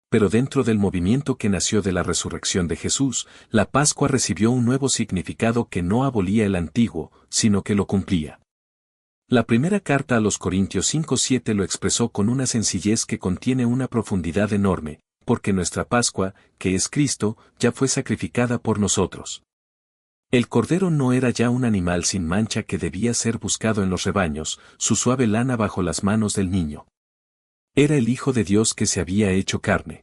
Pero dentro del movimiento que nació de la resurrección de Jesús, la Pascua recibió un nuevo significado que no abolía el antiguo, sino que lo cumplía. La primera carta a los Corintios 5:7 lo expresó con una sencillez que contiene una profundidad enorme, porque nuestra Pascua, que es Cristo, ya fue sacrificada por nosotros. El cordero no era ya un animal sin mancha que debía ser buscado en los rebaños, su suave lana bajo las manos del niño. Era el Hijo de Dios que se había hecho carne.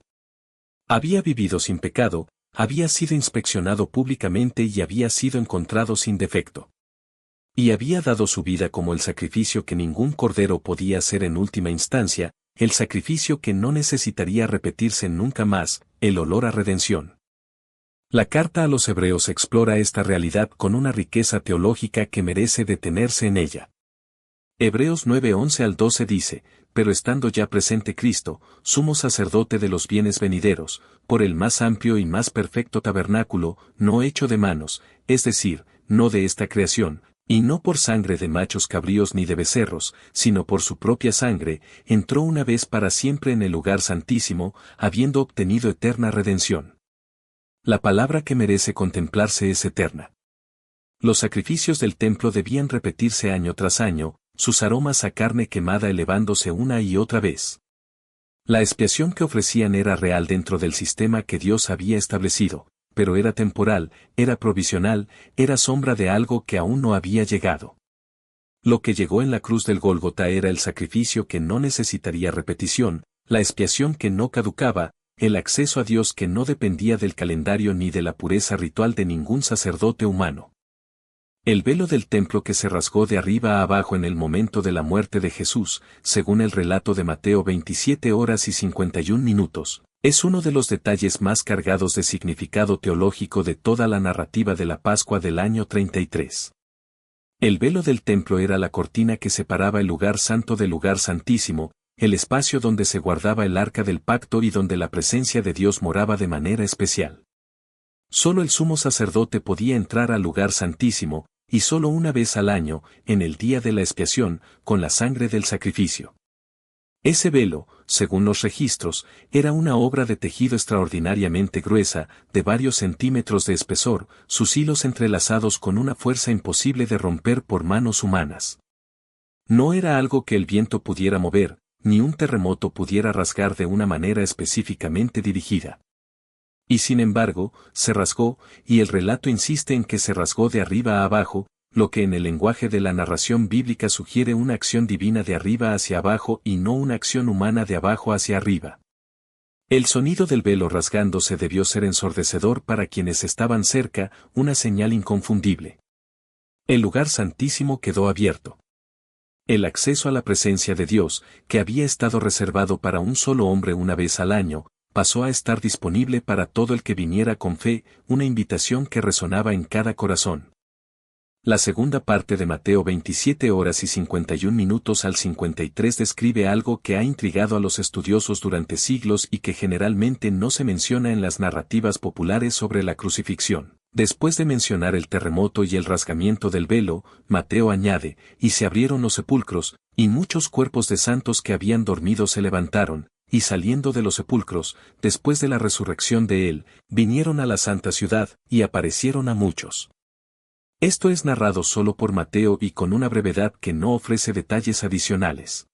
Había vivido sin pecado, había sido inspeccionado públicamente y había sido encontrado sin defecto. Y había dado su vida como el sacrificio que ningún cordero podía hacer en última instancia, el sacrificio que no necesitaría repetirse nunca más, el olor a redención. La carta a los Hebreos explora esta realidad con una riqueza teológica que merece detenerse en ella. Hebreos 9:11 al 12 dice, pero estando ya presente Cristo, sumo sacerdote de los bienes venideros, por el más amplio y más perfecto tabernáculo, no hecho de manos, es decir, no de esta creación, y no por sangre de machos cabríos ni de becerros, sino por su propia sangre, entró una vez para siempre en el lugar santísimo, habiendo obtenido eterna redención. La palabra que merece contemplarse es eterna. Los sacrificios del templo debían repetirse año tras año, sus aromas a carne quemada elevándose una y otra vez. La expiación que ofrecían era real dentro del sistema que Dios había establecido, pero era temporal, era provisional, era sombra de algo que aún no había llegado. Lo que llegó en la cruz del Gólgota era el sacrificio que no necesitaría repetición, la expiación que no caducaba, el acceso a Dios que no dependía del calendario ni de la pureza ritual de ningún sacerdote humano. El velo del templo que se rasgó de arriba a abajo en el momento de la muerte de Jesús, según el relato de Mateo 27 horas y 51 minutos, es uno de los detalles más cargados de significado teológico de toda la narrativa de la Pascua del año 33. El velo del templo era la cortina que separaba el lugar santo del lugar santísimo, el espacio donde se guardaba el arca del pacto y donde la presencia de Dios moraba de manera especial. Solo el sumo sacerdote podía entrar al lugar santísimo, y solo una vez al año, en el día de la expiación, con la sangre del sacrificio. Ese velo, según los registros, era una obra de tejido extraordinariamente gruesa, de varios centímetros de espesor, sus hilos entrelazados con una fuerza imposible de romper por manos humanas. No era algo que el viento pudiera mover, ni un terremoto pudiera rasgar de una manera específicamente dirigida. Y sin embargo, se rasgó, y el relato insiste en que se rasgó de arriba a abajo, lo que en el lenguaje de la narración bíblica sugiere una acción divina de arriba hacia abajo y no una acción humana de abajo hacia arriba. El sonido del velo rasgándose debió ser ensordecedor para quienes estaban cerca, una señal inconfundible. El lugar santísimo quedó abierto. El acceso a la presencia de Dios, que había estado reservado para un solo hombre una vez al año, pasó a estar disponible para todo el que viniera con fe, una invitación que resonaba en cada corazón. La segunda parte de Mateo 27 horas y 51 minutos al 53 describe algo que ha intrigado a los estudiosos durante siglos y que generalmente no se menciona en las narrativas populares sobre la crucifixión. Después de mencionar el terremoto y el rasgamiento del velo, Mateo añade, y se abrieron los sepulcros, y muchos cuerpos de santos que habían dormido se levantaron, y saliendo de los sepulcros, después de la resurrección de él, vinieron a la santa ciudad, y aparecieron a muchos. Esto es narrado solo por Mateo y con una brevedad que no ofrece detalles adicionales.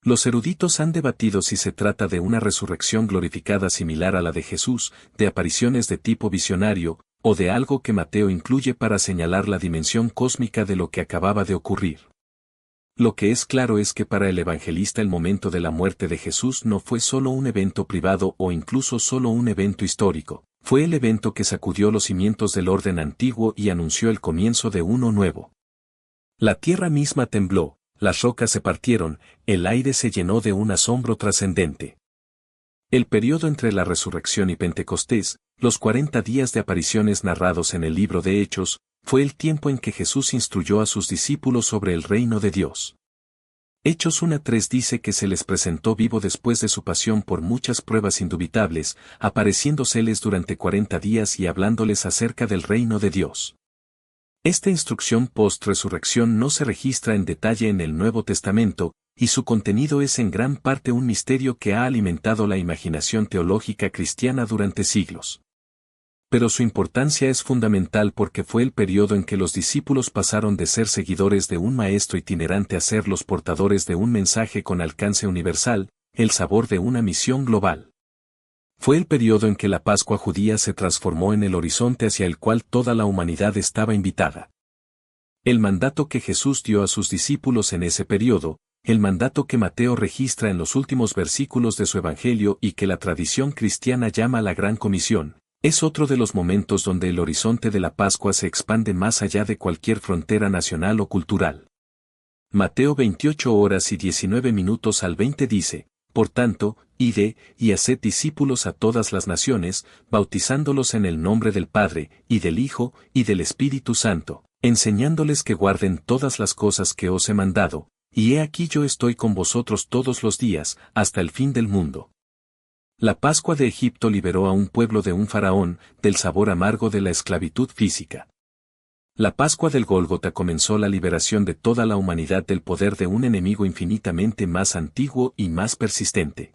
Los eruditos han debatido si se trata de una resurrección glorificada similar a la de Jesús, de apariciones de tipo visionario, o de algo que Mateo incluye para señalar la dimensión cósmica de lo que acababa de ocurrir. Lo que es claro es que para el evangelista el momento de la muerte de Jesús no fue solo un evento privado o incluso solo un evento histórico. Fue el evento que sacudió los cimientos del orden antiguo y anunció el comienzo de uno nuevo. La tierra misma tembló, las rocas se partieron, el aire se llenó de un asombro trascendente. El periodo entre la resurrección y Pentecostés, los 40 días de apariciones narrados en el libro de Hechos, fue el tiempo en que Jesús instruyó a sus discípulos sobre el reino de Dios. Hechos 1:3 dice que se les presentó vivo después de su pasión por muchas pruebas indubitables, apareciéndoseles durante 40 días y hablándoles acerca del reino de Dios. Esta instrucción post-resurrección no se registra en detalle en el Nuevo Testamento, y su contenido es en gran parte un misterio que ha alimentado la imaginación teológica cristiana durante siglos. Pero su importancia es fundamental porque fue el periodo en que los discípulos pasaron de ser seguidores de un maestro itinerante a ser los portadores de un mensaje con alcance universal, el sabor de una misión global. Fue el periodo en que la Pascua judía se transformó en el horizonte hacia el cual toda la humanidad estaba invitada. El mandato que Jesús dio a sus discípulos en ese periodo, el mandato que Mateo registra en los últimos versículos de su Evangelio y que la tradición cristiana llama la Gran Comisión, es otro de los momentos donde el horizonte de la Pascua se expande más allá de cualquier frontera nacional o cultural. Mateo 28 horas y 19 minutos al 20 dice, por tanto, id, y haced discípulos a todas las naciones, bautizándolos en el nombre del Padre, y del Hijo, y del Espíritu Santo, enseñándoles que guarden todas las cosas que os he mandado, y he aquí yo estoy con vosotros todos los días, hasta el fin del mundo. La Pascua de Egipto liberó a un pueblo de un faraón, del sabor amargo de la esclavitud física. La Pascua del Gólgota comenzó la liberación de toda la humanidad del poder de un enemigo infinitamente más antiguo y más persistente.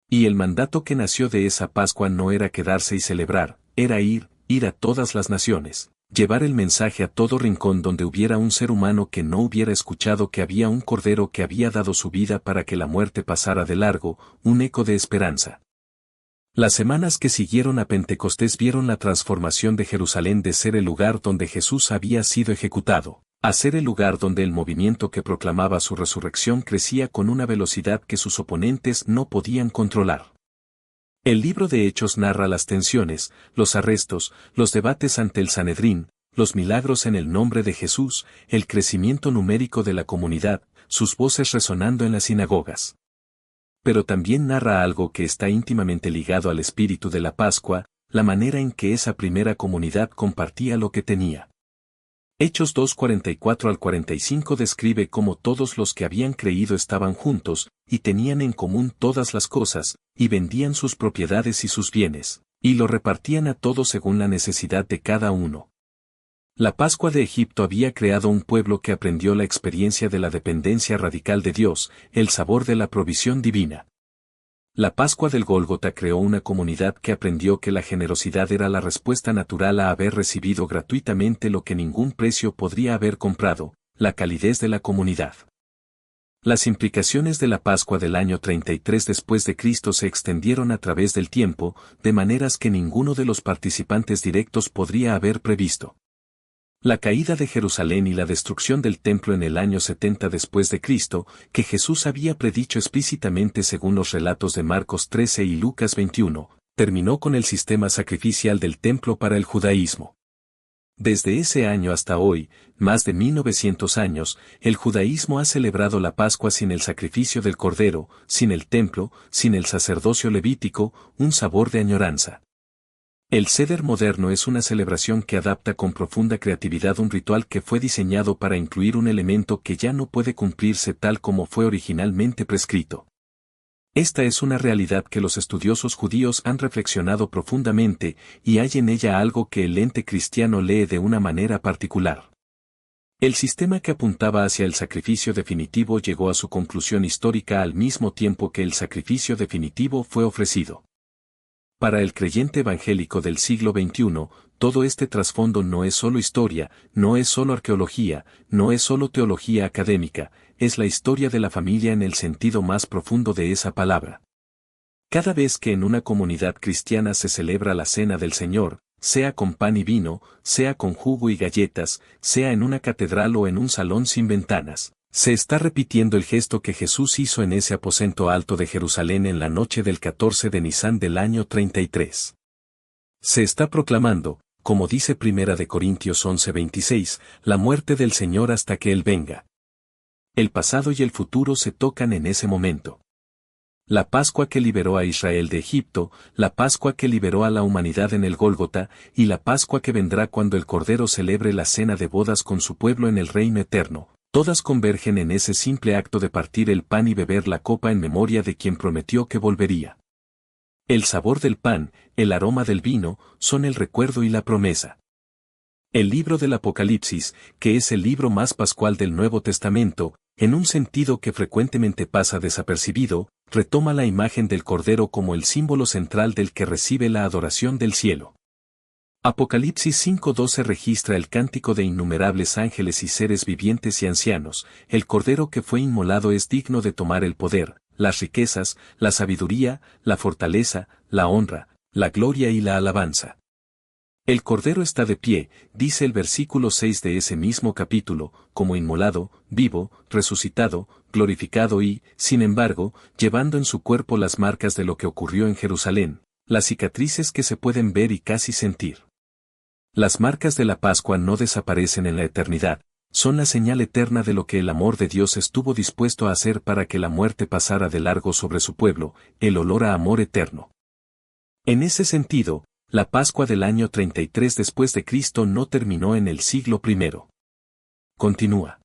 Y el mandato que nació de esa Pascua no era quedarse y celebrar, era ir a todas las naciones, llevar el mensaje a todo rincón donde hubiera un ser humano que no hubiera escuchado que había un Cordero que había dado su vida para que la muerte pasara de largo, un eco de esperanza. Las semanas que siguieron a Pentecostés vieron la transformación de Jerusalén de ser el lugar donde Jesús había sido ejecutado, a ser el lugar donde el movimiento que proclamaba su resurrección crecía con una velocidad que sus oponentes no podían controlar. El libro de Hechos narra las tensiones, los arrestos, los debates ante el Sanedrín, los milagros en el nombre de Jesús, el crecimiento numérico de la comunidad, sus voces resonando en las sinagogas. Pero también narra algo que está íntimamente ligado al espíritu de la Pascua, la manera en que esa primera comunidad compartía lo que tenía. Hechos 2:44 al 45 describe cómo todos los que habían creído estaban juntos, y tenían en común todas las cosas, y vendían sus propiedades y sus bienes, y lo repartían a todos según la necesidad de cada uno. La Pascua de Egipto había creado un pueblo que aprendió la experiencia de la dependencia radical de Dios, el sabor de la provisión divina. La Pascua del Gólgota creó una comunidad que aprendió que la generosidad era la respuesta natural a haber recibido gratuitamente lo que ningún precio podría haber comprado, la calidez de la comunidad. Las implicaciones de la Pascua del año 33 después de Cristo se extendieron a través del tiempo, de maneras que ninguno de los participantes directos podría haber previsto. La caída de Jerusalén y la destrucción del templo en el año 70 después de Cristo, que Jesús había predicho explícitamente según los relatos de Marcos 13 y Lucas 21, terminó con el sistema sacrificial del templo para el judaísmo. Desde ese año hasta hoy, más de 1900 años, el judaísmo ha celebrado la Pascua sin el sacrificio del cordero, sin el templo, sin el sacerdocio levítico, un sabor de añoranza. El Seder moderno es una celebración que adapta con profunda creatividad un ritual que fue diseñado para incluir un elemento que ya no puede cumplirse tal como fue originalmente prescrito. Esta es una realidad que los estudiosos judíos han reflexionado profundamente, y hay en ella algo que el ente cristiano lee de una manera particular. El sistema que apuntaba hacia el sacrificio definitivo llegó a su conclusión histórica al mismo tiempo que el sacrificio definitivo fue ofrecido. Para el creyente evangélico del siglo XXI, todo este trasfondo no es solo historia, no es solo arqueología, no es solo teología académica, es la historia de la familia en el sentido más profundo de esa palabra. Cada vez que en una comunidad cristiana se celebra la Cena del Señor, sea con pan y vino, sea con jugo y galletas, sea en una catedral o en un salón sin ventanas, se está repitiendo el gesto que Jesús hizo en ese aposento alto de Jerusalén en la noche del 14 de Nisán del año 33. Se está proclamando, como dice 1 Corintios 11:26, la muerte del Señor hasta que Él venga. El pasado y el futuro se tocan en ese momento. La Pascua que liberó a Israel de Egipto, la Pascua que liberó a la humanidad en el Gólgota, y la Pascua que vendrá cuando el Cordero celebre la cena de bodas con su pueblo en el reino eterno. Todas convergen en ese simple acto de partir el pan y beber la copa en memoria de quien prometió que volvería. El sabor del pan, el aroma del vino, son el recuerdo y la promesa. El libro del Apocalipsis, que es el libro más pascual del Nuevo Testamento, en un sentido que frecuentemente pasa desapercibido, retoma la imagen del Cordero como el símbolo central del que recibe la adoración del cielo. Apocalipsis 5:12 registra el cántico de innumerables ángeles y seres vivientes y ancianos. El Cordero que fue inmolado es digno de tomar el poder, las riquezas, la sabiduría, la fortaleza, la honra, la gloria y la alabanza. El Cordero está de pie, dice el versículo 6 de ese mismo capítulo, como inmolado, vivo, resucitado, glorificado y, sin embargo, llevando en su cuerpo las marcas de lo que ocurrió en Jerusalén, las cicatrices que se pueden ver y casi sentir. Las marcas de la Pascua no desaparecen en la eternidad, son la señal eterna de lo que el amor de Dios estuvo dispuesto a hacer para que la muerte pasara de largo sobre su pueblo, el olor a amor eterno. En ese sentido, la Pascua del año 33 después de Cristo no terminó en el siglo I. Continúa.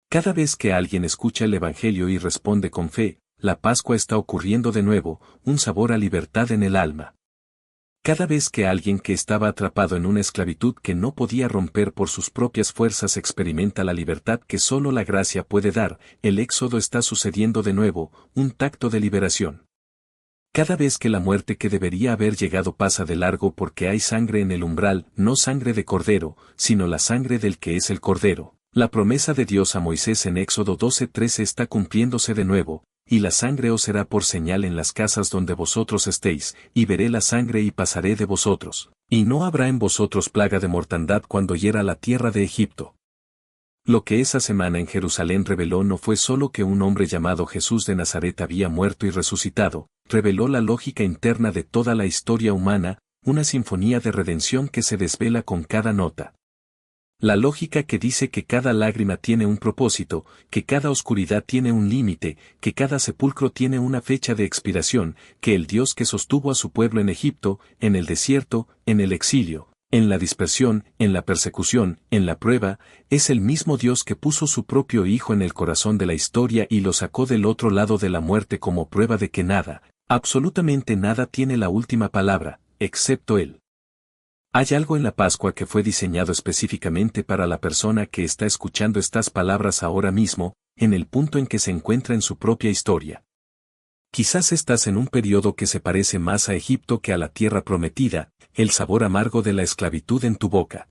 Cada vez que alguien escucha el Evangelio y responde con fe, la Pascua está ocurriendo de nuevo, un sabor a libertad en el alma. Cada vez que alguien que estaba atrapado en una esclavitud que no podía romper por sus propias fuerzas experimenta la libertad que solo la gracia puede dar, el éxodo está sucediendo de nuevo, un tacto de liberación. Cada vez que la muerte que debería haber llegado pasa de largo porque hay sangre en el umbral, no sangre de cordero, sino la sangre del que es el cordero. La promesa de Dios a Moisés en Éxodo 12:13 está cumpliéndose de nuevo, y la sangre os será por señal en las casas donde vosotros estéis, y veré la sangre y pasaré de vosotros, y no habrá en vosotros plaga de mortandad cuando hiera la tierra de Egipto. Lo que esa semana en Jerusalén reveló no fue solo que un hombre llamado Jesús de Nazaret había muerto y resucitado, reveló la lógica interna de toda la historia humana, una sinfonía de redención que se desvela con cada nota. La lógica que dice que cada lágrima tiene un propósito, que cada oscuridad tiene un límite, que cada sepulcro tiene una fecha de expiración, que el Dios que sostuvo a su pueblo en Egipto, en el desierto, en el exilio, en la dispersión, en la persecución, en la prueba, es el mismo Dios que puso su propio Hijo en el corazón de la historia y lo sacó del otro lado de la muerte como prueba de que nada, absolutamente nada tiene la última palabra, excepto Él. Hay algo en la Pascua que fue diseñado específicamente para la persona que está escuchando estas palabras ahora mismo, en el punto en que se encuentra en su propia historia. Quizás estás en un periodo que se parece más a Egipto que a la tierra prometida, el sabor amargo de la esclavitud en tu boca.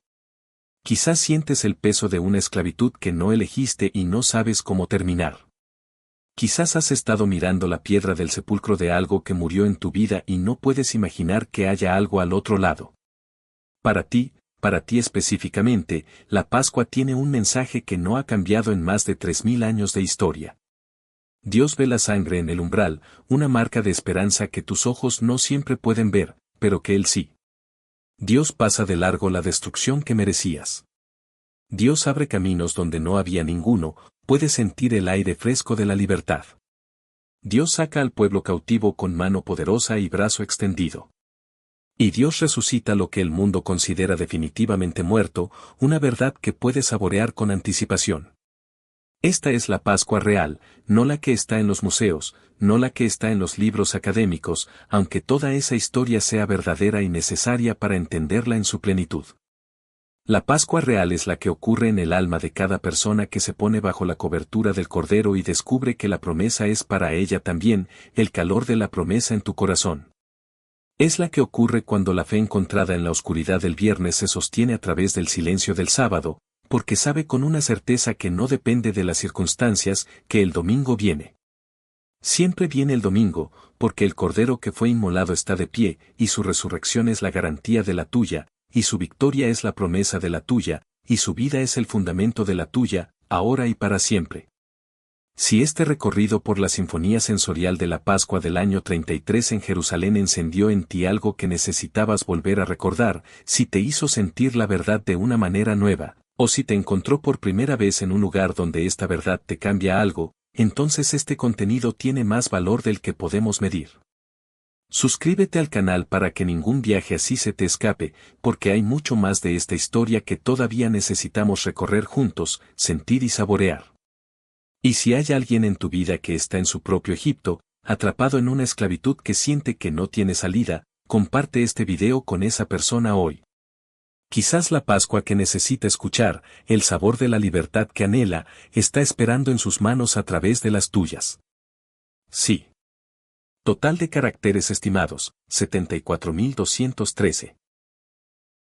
Quizás sientes el peso de una esclavitud que no elegiste y no sabes cómo terminar. Quizás has estado mirando la piedra del sepulcro de algo que murió en tu vida y no puedes imaginar que haya algo al otro lado. Para ti específicamente, la Pascua tiene un mensaje que no ha cambiado en más de 3000 años de historia. Dios ve la sangre en el umbral, una marca de esperanza que tus ojos no siempre pueden ver, pero que Él sí. Dios pasa de largo la destrucción que merecías. Dios abre caminos donde no había ninguno, puedes sentir el aire fresco de la libertad. Dios saca al pueblo cautivo con mano poderosa y brazo extendido. Y Dios resucita lo que el mundo considera definitivamente muerto, una verdad que puedes saborear con anticipación. Esta es la Pascua real, no la que está en los museos, no la que está en los libros académicos, aunque toda esa historia sea verdadera y necesaria para entenderla en su plenitud. La Pascua real es la que ocurre en el alma de cada persona que se pone bajo la cobertura del Cordero y descubre que la promesa es para ella también, el calor de la promesa en tu corazón. Es la que ocurre cuando la fe encontrada en la oscuridad del viernes se sostiene a través del silencio del sábado, porque sabe con una certeza que no depende de las circunstancias, que el domingo viene. Siempre viene el domingo, porque el Cordero que fue inmolado está de pie, y su resurrección es la garantía de la tuya, y su victoria es la promesa de la tuya, y su vida es el fundamento de la tuya, ahora y para siempre. Si este recorrido por la sinfonía sensorial de la Pascua del año 33 en Jerusalén encendió en ti algo que necesitabas volver a recordar, si te hizo sentir la verdad de una manera nueva, o si te encontró por primera vez en un lugar donde esta verdad te cambia algo, entonces este contenido tiene más valor del que podemos medir. Suscríbete al canal para que ningún viaje así se te escape, porque hay mucho más de esta historia que todavía necesitamos recorrer juntos, sentir y saborear. Y si hay alguien en tu vida que está en su propio Egipto, atrapado en una esclavitud que siente que no tiene salida, comparte este video con esa persona hoy. Quizás la Pascua que necesita escuchar, el sabor de la libertad que anhela, está esperando en sus manos a través de las tuyas. Sí. Total de caracteres estimados, 74.213.